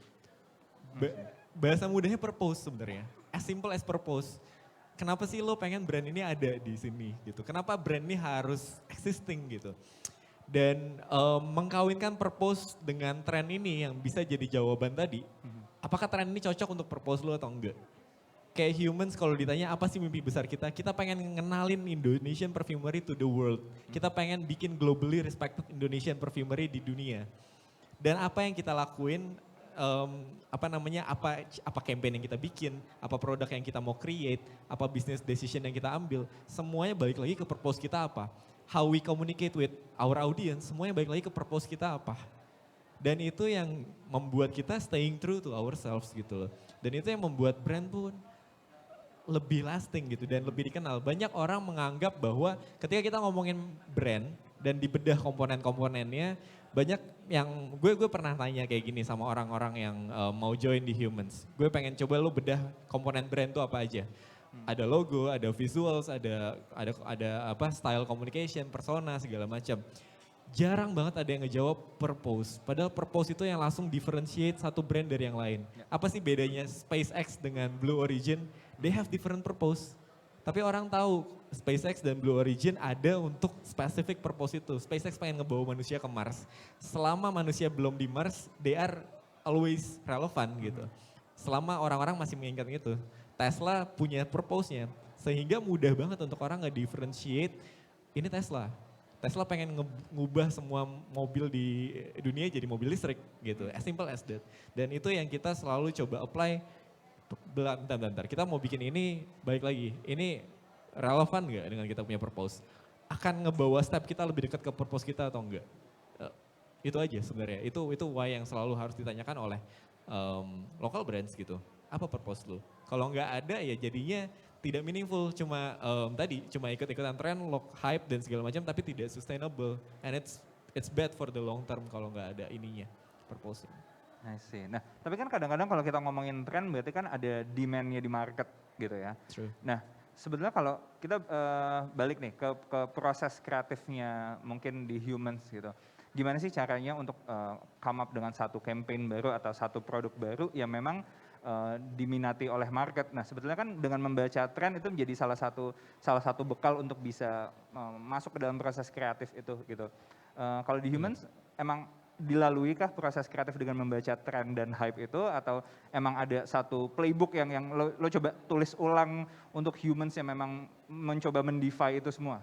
Bahasa mudahnya purpose sebenarnya, as simple as purpose. Kenapa sih lo pengen brand ini ada di sini gitu? Kenapa brand ini harus existing gitu? Dan mengkawinkan purpose dengan tren ini yang bisa jadi jawaban tadi, apakah tren ini cocok untuk purpose lo atau enggak? Kayak Humans kalau ditanya apa sih mimpi besar kita pengen ngenalin Indonesian perfumery to the world. Kita pengen bikin globally respected Indonesian perfumery di dunia. Dan apa yang kita lakuin, apa campaign yang kita bikin, apa produk yang kita mau create, apa business decision yang kita ambil, semuanya balik lagi ke purpose kita apa. How we communicate with our audience, semuanya balik lagi ke purpose kita apa. Dan itu yang membuat kita staying true to ourselves gitu loh. Dan itu yang membuat brand pun lebih lasting gitu dan lebih dikenal. Banyak orang menganggap bahwa ketika kita ngomongin brand dan dibedah komponen-komponennya, banyak yang gue pernah tanya kayak gini sama orang-orang yang mau join di Humans. Gue pengen coba lo bedah komponen brand tuh apa aja. Ada logo, ada visuals, ada apa style communication, persona segala macam. Jarang banget ada yang ngejawab purpose. Padahal purpose itu yang langsung differentiate satu brand dari yang lain. Apa sih bedanya SpaceX dengan Blue Origin? They have different purpose. Tapi orang tahu SpaceX dan Blue Origin ada untuk specific purpose itu. SpaceX pengen ngebawa manusia ke Mars. Selama manusia belum di Mars, they are always relevant gitu. Selama orang-orang masih mengingat itu. Tesla punya purpose-nya. Sehingga mudah banget untuk orang nge-differentiate, ini Tesla. Tesla pengen ngubah semua mobil di dunia jadi mobil listrik gitu. As simple as that. Dan itu yang kita selalu coba apply. Bentar, kita mau bikin ini baik lagi. Ini relevan nggak dengan kita punya purpose? Akan ngebawa step kita lebih dekat ke purpose kita atau enggak? Itu aja sebenarnya. Itu why yang selalu harus ditanyakan oleh local brands gitu. Apa purpose lu? Kalau nggak ada ya jadinya tidak meaningful, cuma cuma ikut-ikutan tren, hype dan segala macam, tapi tidak sustainable. And it's bad for the long term kalau nggak ada ininya, purpose-nya. I see. Nah, tapi kan kadang-kadang kalau kita ngomongin tren berarti kan ada demand-nya di market gitu ya. True. Nah, sebetulnya kalau kita balik nih ke proses kreatifnya mungkin di Humans gitu. Gimana sih caranya untuk come up dengan satu campaign baru atau satu produk baru yang memang diminati oleh market. Nah, sebetulnya kan dengan membaca tren itu menjadi salah satu bekal untuk bisa masuk ke dalam proses kreatif itu gitu. Kalau di Humans emang dilaluikah proses kreatif dengan membaca tren dan hype itu atau emang ada satu playbook yang lo coba tulis ulang untuk Humans yang memang mencoba mendefy itu semua?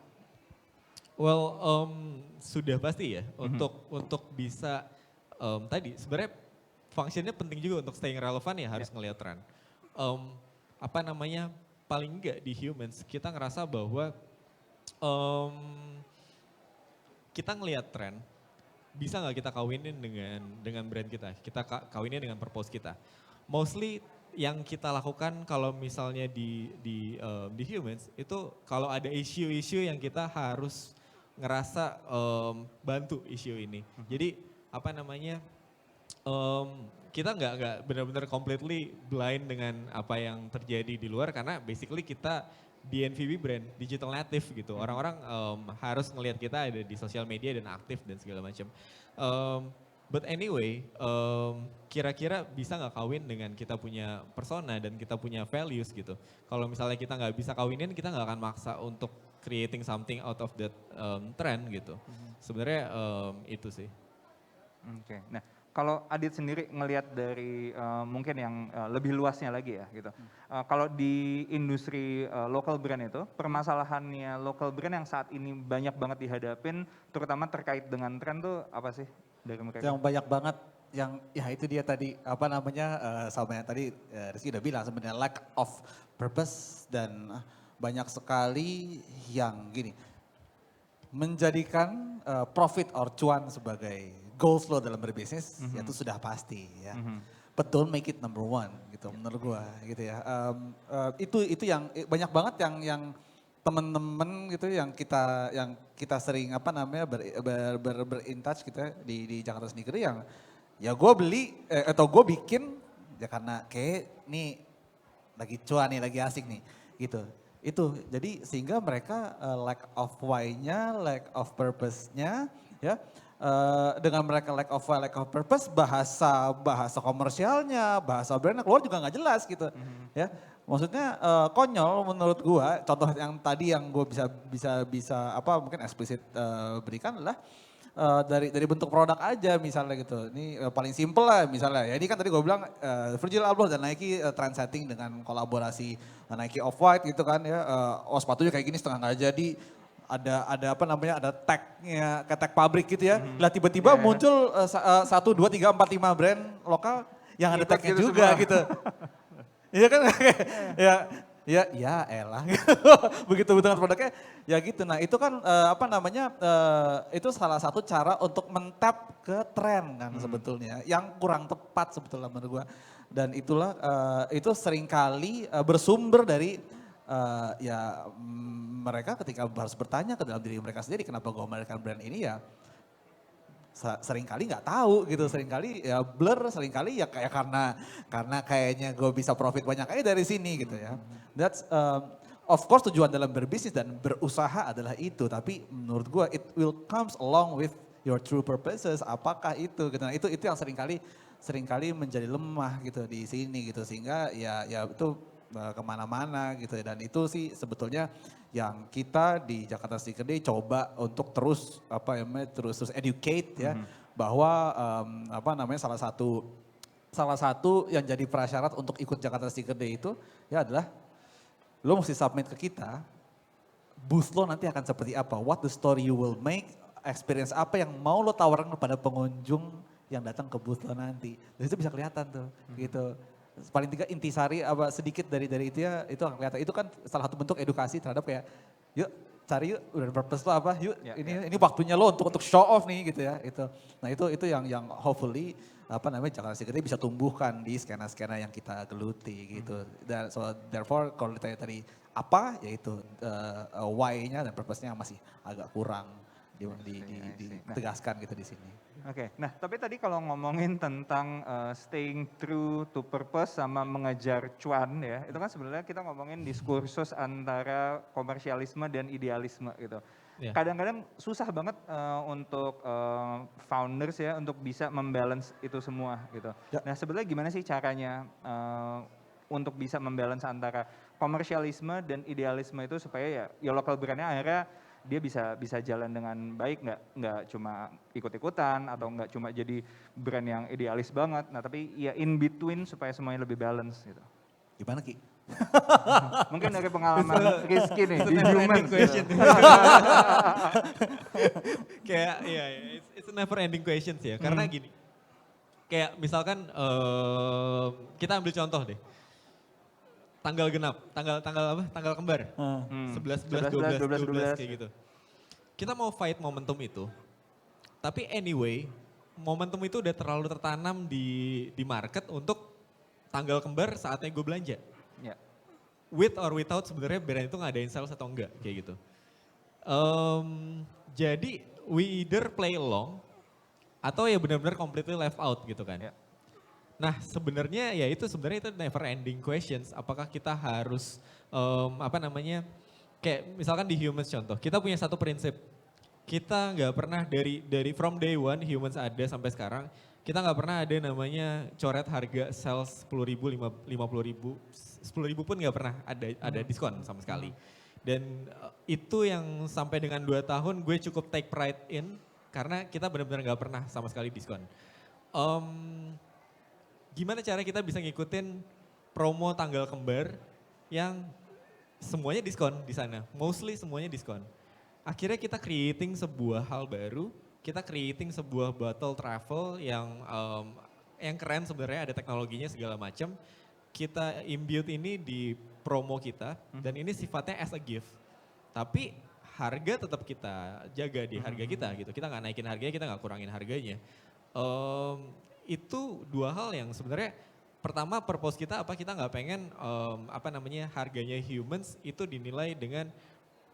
Well, sudah pasti ya untuk bisa tadi sebenarnya functionnya penting juga untuk staying relevan ya harus ngelihat tren. Paling enggak di Humans kita ngerasa bahwa kita ngelihat tren, bisa nggak kita kawinin dengan brand kita kawinin dengan purpose kita. Mostly yang kita lakukan kalau misalnya di Humans itu kalau ada isu-isu yang kita harus ngerasa bantu isu ini. Jadi kita nggak benar-benar completely blind dengan apa yang terjadi di luar karena basically kita DNVB brand digital native gitu. Orang-orang harus ngelihat kita ada di sosial media dan aktif dan segala macam. But anyway, kira-kira bisa nggak kawin dengan kita punya persona dan kita punya values gitu. Kalau misalnya kita nggak bisa kawinin, kita nggak akan maksa untuk creating something out of that trend gitu. Sebenarnya itu sih. Oke. Nah, kalau Adit sendiri ngelihat dari mungkin yang lebih luasnya lagi ya gitu. Kalau di industri local brand itu, permasalahannya local brand yang saat ini banyak banget dihadapin, terutama terkait dengan tren tuh apa sih dari mereka? Yang banyak banget, yang ya itu dia tadi apa namanya sama yang tadi Rizky udah bilang sebenarnya lack of purpose dan banyak sekali yang gini menjadikan profit or cuan sebagai goals lo dalam berbisnis itu sudah pasti ya. But don't make it number one gitu menurut gua gitu ya. Itu yang banyak banget yang temen-temen gitu yang kita sering apa namanya in touch gitu ya, di Jakarta Sneaker yang ya gue beli atau gue bikin ya karena kayak nih lagi cuan nih, lagi asik nih gitu. Itu jadi sehingga mereka lack of why-nya, lack of purpose-nya ya. Dengan mereka lack of purpose, bahasa komersialnya, bahasa brandnya keluar juga nggak jelas gitu ya. Maksudnya konyol menurut gua. Contoh yang tadi yang gue bisa apa mungkin eksplisit berikan adalah dari bentuk produk aja misalnya gitu. Ini paling simple lah misalnya. Ya ini kan tadi gue bilang Virgil Abloh dan Nike trend setting dengan kolaborasi Nike Off-White gitu kan ya. Sepatunya kayak gini setengah nggak jadi. Ada apa namanya, ada tagnya, kayak tag pabrik gitu ya. Lah tiba-tiba muncul 1, 2, 3, 4, 5 brand lokal yang ada tagnya gitu juga semua. gitu. Iya kan, ya elah begitu dengan produknya ya gitu. Nah itu kan apa namanya, itu salah satu cara untuk mentap ke tren kan sebetulnya. Yang kurang tepat sebetulnya menurut gua. Dan itulah, itu seringkali bersumber dari mereka ketika harus bertanya ke dalam diri mereka sendiri kenapa gue memiliki brand ini ya seringkali nggak tahu gitu, seringkali ya blur, seringkali ya kayak karena kayaknya gue bisa profit banyak aja dari sini gitu ya. That's of course tujuan dalam berbisnis dan berusaha adalah itu, tapi menurut gue it will comes along with your true purposes, apakah itu gitu. Nah itu yang seringkali menjadi lemah gitu di sini gitu, sehingga ya itu kemana-mana gitu. Dan itu sih sebetulnya yang kita di Jakarta Sneaker Day coba untuk terus terus educate ya, bahwa apa namanya salah satu yang jadi prasyarat untuk ikut Jakarta Sneaker Day itu ya adalah lo mesti submit ke kita booth lo nanti akan seperti apa, what the story you will make, experience apa yang mau lo tawarkan kepada pengunjung yang datang ke booth lo nanti. Dan itu bisa kelihatan tuh gitu. Paling tidak intisari apa sedikit dari itu ya, itu akan kelihatan. Itu kan salah satu bentuk edukasi terhadap kayak yuk cari yuk udah purpose lo apa, yuk ini waktunya lo untuk show off nih gitu ya. Itu. Nah itu yang hopefully apa namanya Jakarta Sneaker Day bisa tumbuhkan di skena-skena yang kita geluti gitu. Dan so therefore kalau ditanya tadi apa, yaitu why-nya dan purpose-nya masih agak kurang ditegaskan gitu di sini. Oke, nah tapi tadi kalau ngomongin tentang staying true to purpose sama mengejar cuan ya, itu kan sebenarnya kita ngomongin diskursus antara komersialisme dan idealisme gitu. Yeah. Kadang-kadang susah banget untuk founders ya untuk bisa membalance itu semua gitu. Yeah. Nah sebenarnya gimana sih caranya untuk bisa membalance antara komersialisme dan idealisme itu supaya ya local brandnya akhirnya dia bisa jalan dengan baik, nggak cuma ikut-ikutan atau nggak cuma jadi brand yang idealis banget. Nah tapi ya in between supaya semuanya lebih balance gitu. Gimana Ki? Mungkin dari pengalaman Rizky nih di Humans. Kayak it's a never ending question sih ya. Karena gini, kayak misalkan kita ambil contoh deh. Tanggal genap, tanggal apa? Tanggal kembar. 11, 12 kayak gitu. Kita mau fight momentum itu. Tapi anyway, momentum itu udah terlalu tertanam di market untuk tanggal kembar saatnya gue belanja. Yeah. With or without sebenarnya brand itu ngadain sales atau enggak kayak gitu. Jadi we either play along atau ya benar-benar completely left out gitu kan. Yeah. Nah sebenarnya itu never ending questions. Apakah kita harus kayak misalkan di Humans contoh, kita punya satu prinsip. Kita nggak pernah dari from day one Humans ada sampai sekarang, kita nggak pernah ada namanya coret harga sales 10.000, 50.000, 10.000 pun nggak pernah ada diskon sama sekali. Dan itu yang sampai dengan 2 tahun gue cukup take pride in karena kita benar-benar nggak pernah sama sekali diskon. Gimana cara kita bisa ngikutin promo tanggal kembar yang semuanya diskon di sana, mostly semuanya diskon. Akhirnya kita creating sebuah hal baru, kita creating sebuah bottle travel yang keren sebenarnya, ada teknologinya segala macam. Kita imbue ini di promo kita dan ini sifatnya as a gift. Tapi harga tetap kita jaga di harga kita gitu. Kita nggak naikin harganya, kita nggak kurangin harganya. Itu dua hal yang sebenarnya pertama purpose kita apa, kita nggak pengen harganya humans itu dinilai dengan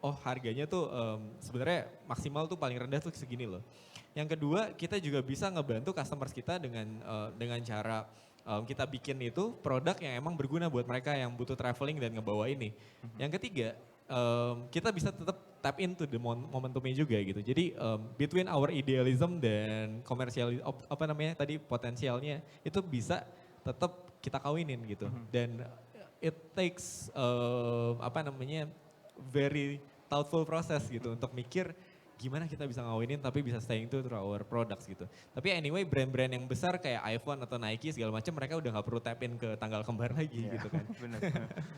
harganya tuh sebenarnya maksimal tuh paling rendah tuh segini loh. Yang kedua, kita juga bisa ngebantu customers kita dengan cara kita bikin itu produk yang emang berguna buat mereka yang butuh traveling dan ngebawa ini. Yang ketiga, kita bisa tetap tap into the momentumnya juga gitu. Jadi between our idealism dan komersial potensialnya itu bisa tetap kita kawinin gitu. Dan it takes very thoughtful process gitu untuk mikir gimana kita bisa ngawinin tapi bisa staying to our products gitu. Tapi anyway brand-brand yang besar kayak iPhone atau Nike segala macam mereka udah gak perlu tap in ke tanggal kembar lagi gitu kan.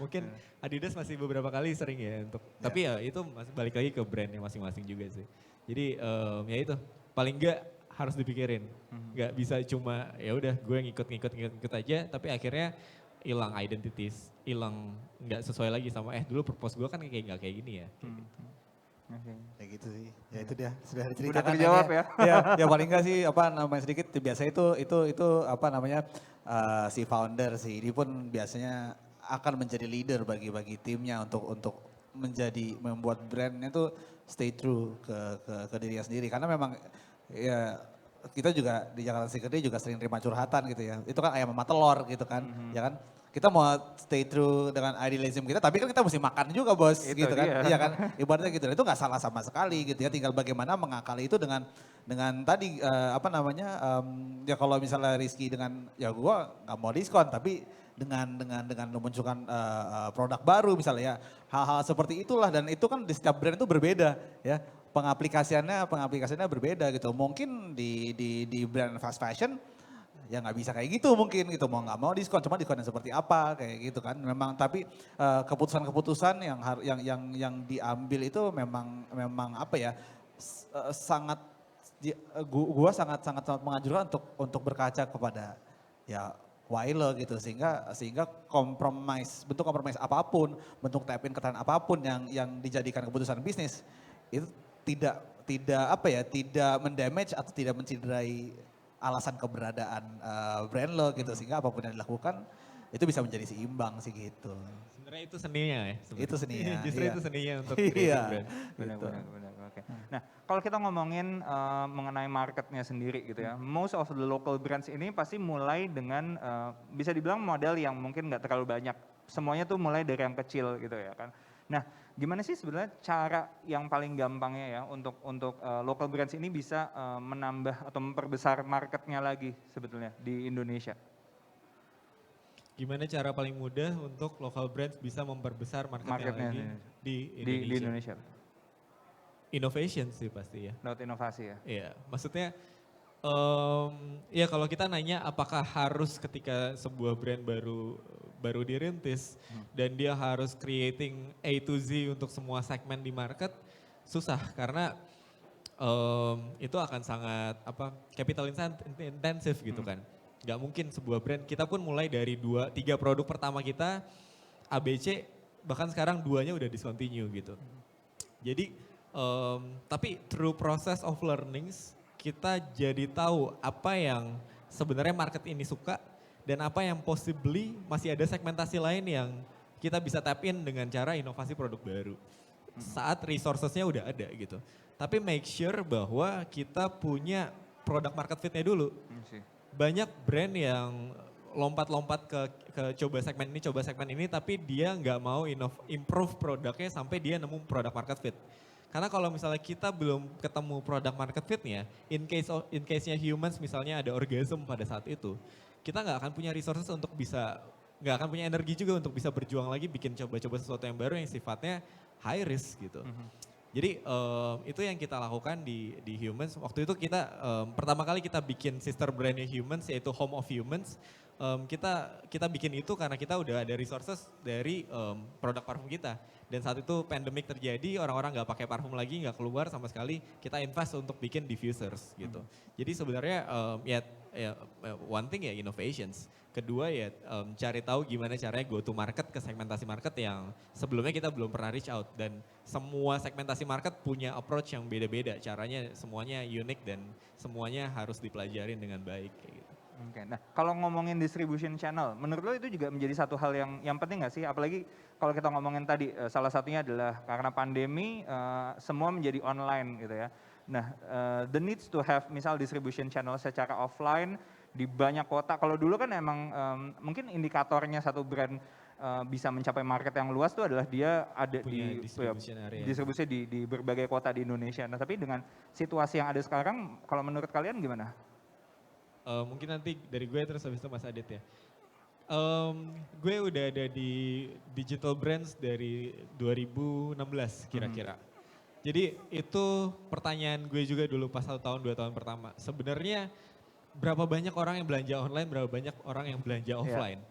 Mungkin Adidas masih beberapa kali sering ya untuk, tapi ya itu masih balik lagi ke brandnya masing-masing juga sih. Jadi ya itu paling enggak harus dipikirin. Gak bisa cuma ya udah gue ngikut aja tapi akhirnya hilang identities, hilang nggak sesuai lagi sama dulu purpose gue kan kayak gini ya. Ya gitu sih, ya itu dia sudah diceritakan. Udah terjawab ya. Ya paling enggak sih sedikit biasa itu si founder sih ini pun biasanya akan menjadi leader bagi timnya untuk membuat brandnya tuh stay true ke dirinya sendiri karena memang ya kita juga di Jakarta Security juga sering terima curhatan gitu ya. Itu kan ayam sama telur gitu kan, ya kan. Kita mau stay true dengan idealism kita, tapi kan kita mesti makan juga bos, itu gitu kan. Iya kan, ibaratnya gitu. Itu gak salah sama sekali gitu ya. Tinggal bagaimana mengakali itu dengan tadi ya kalau misalnya Rizky dengan ya gue gak mau diskon, tapi dengan memunculkan produk baru misalnya ya. Hal-hal seperti itulah dan itu kan di setiap brand itu berbeda ya. Pengaplikasiannya berbeda gitu. Mungkin di brand fast fashion ya nggak bisa kayak gitu mungkin gitu, mau nggak mau diskon, cuma diskonnya seperti apa kayak gitu kan. Memang tapi keputusan-keputusan yang diambil itu memang sangat gua sangat menganjurkan untuk berkaca kepada ya why lo gitu sehingga bentuk kompromis apapun, bentuk tap in keterangan apapun yang dijadikan keputusan bisnis itu tidak mendamage atau tidak mencederai alasan keberadaan brand lo gitu sehingga apapun yang dilakukan itu bisa menjadi seimbang sih gitu. Sebenarnya itu seninya ya. Itu seninya. Justru itu seninya untuk brand. Benar. Oke. Nah kalau kita ngomongin mengenai marketnya sendiri gitu ya, most of the local brands ini pasti mulai dengan bisa dibilang model yang mungkin nggak terlalu banyak. Semuanya tuh mulai dari yang kecil gitu ya kan. Nah, gimana sih sebenarnya cara yang paling gampangnya ya untuk local brands ini bisa menambah atau memperbesar marketnya lagi sebetulnya di Indonesia? Gimana cara paling mudah untuk local brands bisa memperbesar marketnya lagi di Indonesia? Innovation sih pasti ya. Lewat inovasi ya? Iya, maksudnya ya kalau kita nanya apakah harus ketika sebuah brand baru dirintis dan dia harus creating A to Z untuk semua segmen di market, susah karena itu akan sangat capital intensive gitu kan. Gak mungkin sebuah brand, kita pun mulai dari 2-3 produk pertama kita ABC, bahkan sekarang 2-nya udah discontinue gitu. Jadi tapi through process of learnings kita jadi tahu apa yang sebenarnya market ini suka dan apa yang possibly masih ada segmentasi lain yang kita bisa tap in dengan cara inovasi produk baru. Saat resourcesnya udah ada gitu. Tapi make sure bahwa kita punya produk market fitnya dulu. Banyak brand yang lompat-lompat ke coba segmen ini tapi dia nggak mau improve produknya sampai dia nemu produk market fit. Karena kalau misalnya kita belum ketemu produk market fitnya, in case-nya humans misalnya ada orgasm pada saat itu, kita nggak akan punya resources untuk nggak akan punya energi juga untuk bisa berjuang lagi bikin coba-coba sesuatu yang baru yang sifatnya high risk gitu. Jadi itu yang kita lakukan di Humans. Waktu itu kita pertama kali kita bikin sister brandnya Humans, yaitu Home of Humans. Kita bikin itu karena kita udah ada resources dari produk parfum kita. Dan saat itu pandemic terjadi, orang-orang nggak pakai parfum lagi, nggak keluar sama sekali. Kita invest untuk bikin diffusers gitu. Jadi sebenarnya one thing ya innovations. Kedua ya cari tahu gimana caranya go to market ke segmentasi market yang sebelumnya kita belum pernah reach out. Dan semua segmentasi market punya approach yang beda-beda. Caranya semuanya unik dan semuanya harus dipelajarin dengan baik kayak gitu. Oke, nah kalau ngomongin distribution channel, menurut lo itu juga menjadi satu hal yang penting nggak sih? Apalagi kalau kita ngomongin tadi, salah satunya adalah karena pandemi semua menjadi online gitu ya. Nah, the needs to have misal distribution channel secara offline di banyak kota. Kalau dulu kan emang mungkin indikatornya satu brand bisa mencapai market yang luas itu adalah dia ada punya distribusi di berbagai kota di Indonesia. Nah, tapi dengan situasi yang ada sekarang, kalau menurut kalian gimana? Mungkin nanti dari gue terus habis itu Mas Adit ya. Gue udah ada di digital brands dari 2016 kira-kira. Jadi itu pertanyaan gue juga dulu pas 1 tahun 2 tahun pertama. Sebenarnya berapa banyak orang yang belanja online, berapa banyak orang yang belanja offline.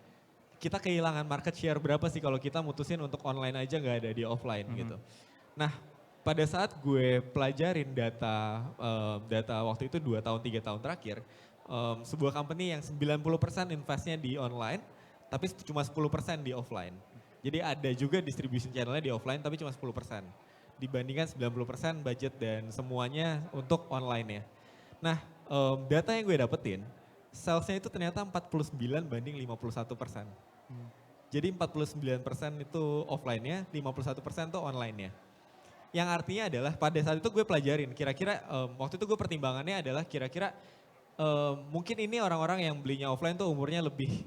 Kita kehilangan market share berapa sih kalau kita mutusin untuk online aja nggak ada di offline gitu. Nah pada saat gue pelajarin data waktu itu 2 tahun 3 tahun terakhir, sebuah company yang 90% investnya di online, tapi cuma 10% di offline. Jadi ada juga distribution channelnya di offline, tapi cuma 10%. Dibandingkan 90% budget dan semuanya untuk online ya. Nah data yang gue dapetin, salesnya itu ternyata 49 banding 51%. Jadi 49% itu offline-nya, 51% itu online-nya. Yang artinya adalah pada saat itu gue pelajarin, kira-kira waktu itu gue pertimbangannya adalah kira-kira mungkin ini orang-orang yang belinya offline tuh umurnya lebih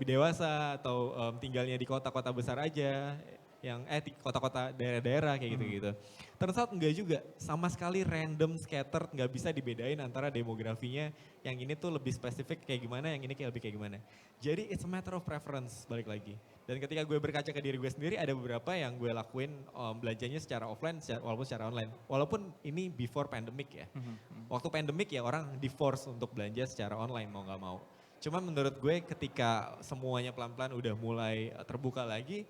dewasa atau tinggalnya di kota-kota besar aja, yang di kota-kota daerah-daerah kayak gitu-gitu. Turns out enggak juga, sama sekali random scattered, nggak bisa dibedain antara demografinya, yang ini tuh lebih spesifik kayak gimana, yang ini lebih kayak gimana. Jadi it's a matter of preference balik lagi. Dan ketika gue berkaca ke diri gue sendiri, ada beberapa yang gue lakuin belanjanya secara offline walaupun secara online. Walaupun ini before pandemic ya. Waktu pandemic ya orang di-force untuk belanja secara online mau gak mau. Cuma menurut gue ketika semuanya pelan-pelan udah mulai terbuka lagi,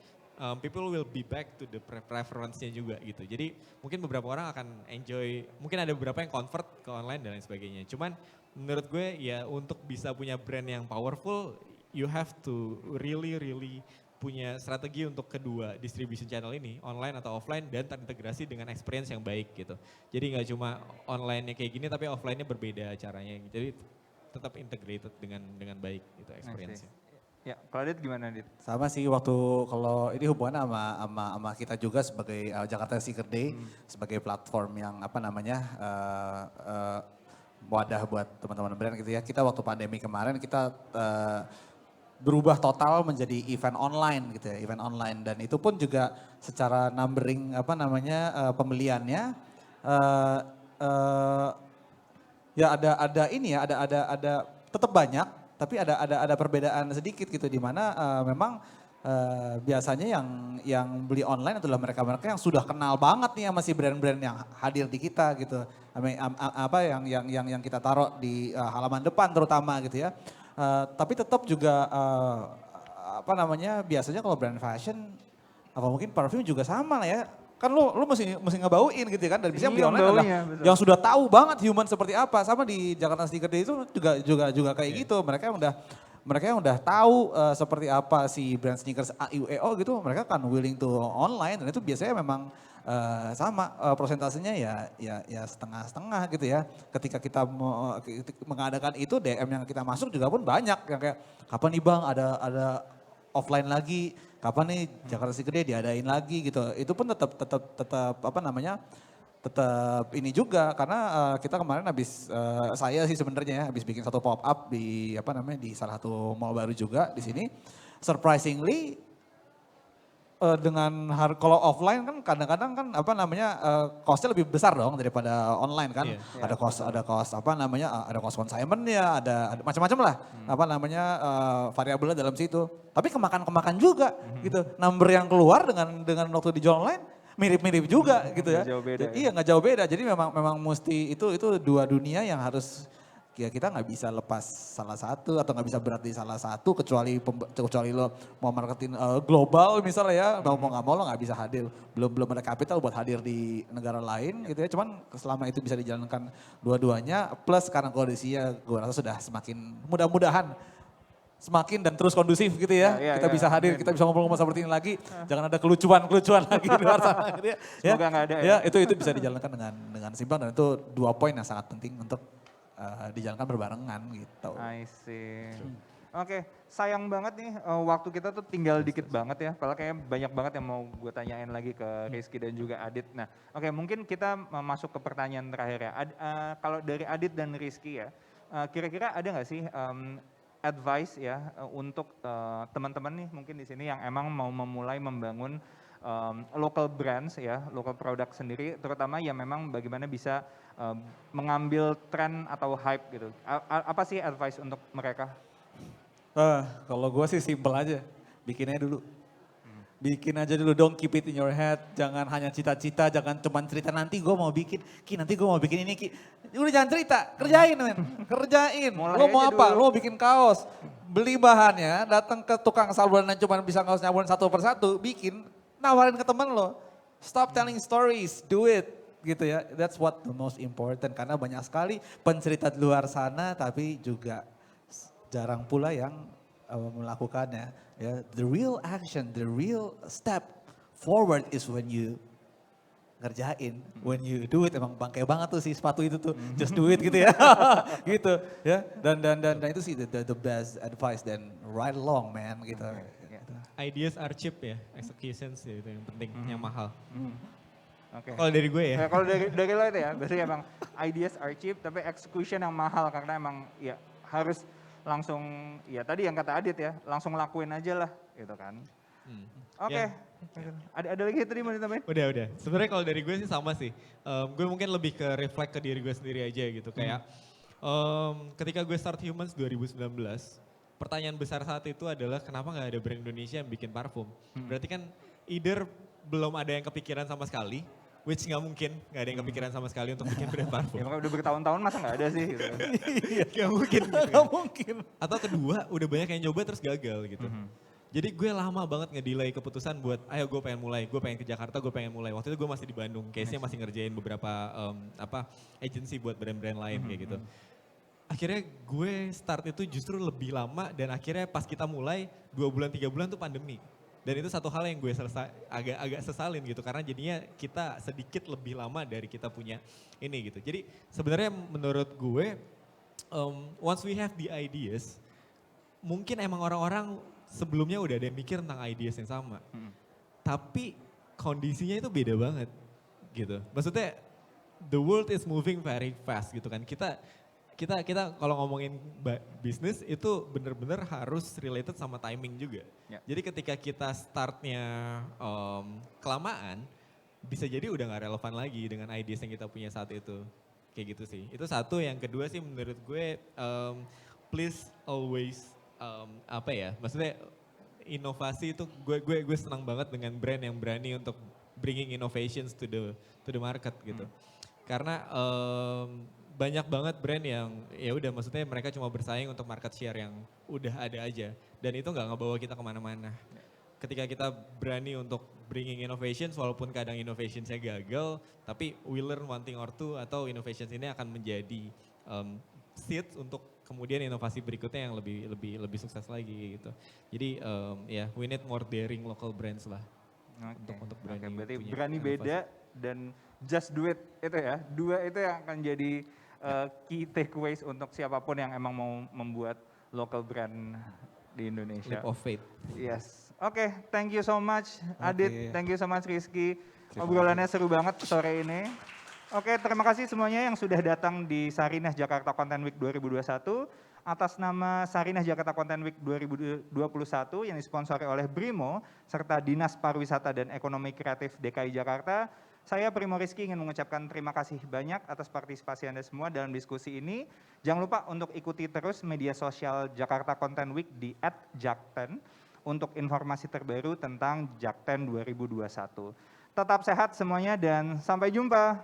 people will be back to the preference-nya juga gitu. Jadi mungkin beberapa orang akan enjoy, mungkin ada beberapa yang convert ke online dan lain sebagainya. Cuman menurut gue ya untuk bisa punya brand yang powerful, you have to really punya strategi untuk kedua distribution channel ini, online atau offline, dan terintegrasi dengan experience yang baik gitu. Jadi nggak cuma online-nya kayak gini tapi offline-nya berbeda caranya. Jadi tetap integrated dengan baik gitu experience-nya. Ya, kalau Adit gimana Adit? Sama sih waktu kalau ini hubungan sama kita juga sebagai Jakarta Secret Day, sebagai platform yang wadah buat teman-teman brand gitu ya. Kita waktu pandemi kemarin kita berubah total menjadi event online gitu ya, event online, dan itu pun juga secara numbering pembeliannya ya ada tetap banyak, tapi ada perbedaan sedikit gitu, di mana memang biasanya yang beli online adalah mereka-mereka yang sudah kenal banget nih sama si brand-brand yang hadir di kita gitu, yang kita taruh di halaman depan terutama gitu ya. Tapi tetap juga biasanya kalau brand fashion apa mungkin parfum juga sama lah ya. Kan lu mesti ngebauin gitu kan, dan biasanya beli online adalah yang sudah tahu banget human seperti apa. Sama di Jakarta Sneaker Day itu juga kayak gitu. Mereka yang udah tahu seperti apa si brand sneakers AUEO gitu, mereka kan willing to online, dan itu biasanya memang sama persentasenya ya setengah-setengah gitu ya. Ketika kita mengadakan itu, DM yang kita masuk juga pun banyak yang kayak kapan nih Bang ada offline lagi, kapan nih Jakarta Secret Day diadain lagi gitu. Itu pun tetap ini juga, karena kita kemarin saya sih sebenarnya habis bikin satu pop up di salah satu mall baru juga di sini. Surprisingly dengan kalau offline kan kadang-kadang kan costnya lebih besar dong daripada online kan. Ada cost ada cost consignment ya, ada macam-macam lah variabelnya dalam situ. Tapi kemakan juga gitu. Number yang keluar dengan waktu dijual online mirip-mirip juga gitu ya. Nggak jauh beda, Iya nggak jauh beda. Jadi memang mesti itu dua dunia yang harus ya kita nggak bisa lepas salah satu atau nggak bisa berat di salah satu kecuali lo mau marketing global misalnya ya mau nggak mau lo nggak bisa hadir belum ada kapital buat hadir di negara lain gitu ya. Cuman selama itu bisa dijalankan dua-duanya plus karena kondisinya gue rasa sudah semakin mudah-mudahan semakin dan terus kondusif gitu ya. Kita bisa hadir, kita bisa ngobrol-ngobrol seperti ini lagi. Jangan ada kelucuan lagi di luar sana gitu ya. Semoga nggak ada ya. Itu bisa dijalankan dengan simpel dan itu 2 poin yang sangat penting untuk dijalankan berbarengan gitu. I see. Oke, sayang banget nih waktu kita tuh tinggal dikit banget ya. Padahal kayaknya banyak banget yang mau gue tanyain lagi ke Rizky dan juga Adit. Nah, oke mungkin kita masuk ke pertanyaan terakhir ya. Kalau dari Adit dan Rizky ya, kira-kira ada nggak sih advice ya untuk teman-teman nih mungkin di sini yang emang mau memulai membangun local brands ya, local product sendiri, terutama yang memang bagaimana bisa mengambil tren atau hype gitu. Apa sih advice untuk mereka? Kalau gue sih simple aja, bikinnya dulu. Bikin aja dulu, don't keep it in your head. Jangan hanya cita-cita, jangan cuma cerita nanti gue mau bikin. Nanti gue mau bikin ini Ki. Udah jangan cerita, kerjain men. Kerjain. Lo mau apa? Lo mau bikin kaos. Beli bahannya, datang ke tukang saluran yang cuma bisa kaos nyaburin satu persatu, bikin. Nawarin ke temen lo. Stop telling stories, do it. Gitu ya, that's what the most important. Karena banyak sekali pencerita di luar sana tapi juga jarang pula yang melakukannya. Ya, the real action, the real step forward is when you ngerjain, when you do it. Emang bangke banget tuh si sepatu itu tuh, just do it gitu ya, gitu ya. Dan itu sih the best advice dan right along man gitu. Ideas are cheap ya, executions ya, itu yang penting, yang mahal. Oke. Kalau dari gue ya. Kalau dari lo itu ya, berarti emang ideas are cheap tapi execution yang mahal karena emang ya harus langsung, ya tadi yang kata Adit ya, langsung lakuin aja lah gitu kan. Oke. Ada lagi tadi mau ditambahin? Udah. Sebenarnya kalau dari gue sih sama sih. Gue mungkin lebih ke reflect ke diri gue sendiri aja gitu. Kayak ketika gue start Humans 2019, pertanyaan besar saat itu adalah kenapa gak ada brand Indonesia yang bikin parfum. Berarti kan either belum ada yang kepikiran sama sekali, which nggak mungkin, nggak ada yang kepikiran sama sekali untuk bikin brand parfum. Ya makanya udah bertahun-tahun masa nggak ada sih gitu. Nggak mungkin. Nggak mungkin. Atau kedua, udah banyak yang nyoba terus gagal gitu. Jadi gue lama banget ngedelay keputusan buat, ayo gue pengen mulai, gue pengen ke Jakarta, gue pengen mulai. Waktu itu gue masih di Bandung, case-nya masih ngerjain beberapa agency buat brand-brand lain kayak gitu. Akhirnya gue start itu justru lebih lama dan akhirnya pas kita mulai 2 bulan 3 bulan tuh pandemi. Dan itu satu hal yang gue agak sesalin gitu karena jadinya kita sedikit lebih lama dari kita punya ini gitu. Jadi sebenarnya menurut gue once we have the ideas, mungkin emang orang-orang sebelumnya udah ada yang mikir tentang ideas yang sama. Tapi kondisinya itu beda banget gitu. Maksudnya the world is moving very fast gitu kan. Kita kalau ngomongin bisnis itu benar-benar harus related sama timing juga. Jadi ketika kita startnya kelamaan, bisa jadi udah gak relevan lagi dengan ideas yang kita punya saat itu. Kayak gitu sih. Itu satu. Yang kedua sih menurut gue, please always maksudnya inovasi itu gue senang banget dengan brand yang berani untuk bringing innovations to the market gitu. Karena banyak banget brand yang ya udah maksudnya mereka cuma bersaing untuk market share yang udah ada aja dan itu nggak ngebawa kita kemana-mana. Ketika kita berani untuk bringing innovations walaupun kadang innovationsnya gagal, tapi we learn one thing or two atau innovations ini akan menjadi seeds untuk kemudian inovasi berikutnya yang lebih sukses lagi gitu. Jadi we need more daring local brands lah untuk berani. Berarti berani beda dan just do it itu ya. Dua itu yang akan jadi key takeaways untuk siapapun yang emang mau membuat local brand di Indonesia. Leap of faith. Yes. Oke, thank you so much Adit, thank you so much Rizky. Obrolannya seru banget sore ini. Oke, terima kasih semuanya yang sudah datang di Sarinah Jakarta Content Week 2021. Atas nama Sarinah Jakarta Content Week 2021 yang disponsori oleh Brimo serta Dinas Pariwisata dan Ekonomi Kreatif DKI Jakarta, saya Primo Rizky ingin mengucapkan terima kasih banyak atas partisipasi Anda semua dalam diskusi ini. Jangan lupa untuk ikuti terus media sosial Jakarta Content Week di @jakten untuk informasi terbaru tentang Jakten 2021. Tetap sehat semuanya dan sampai jumpa.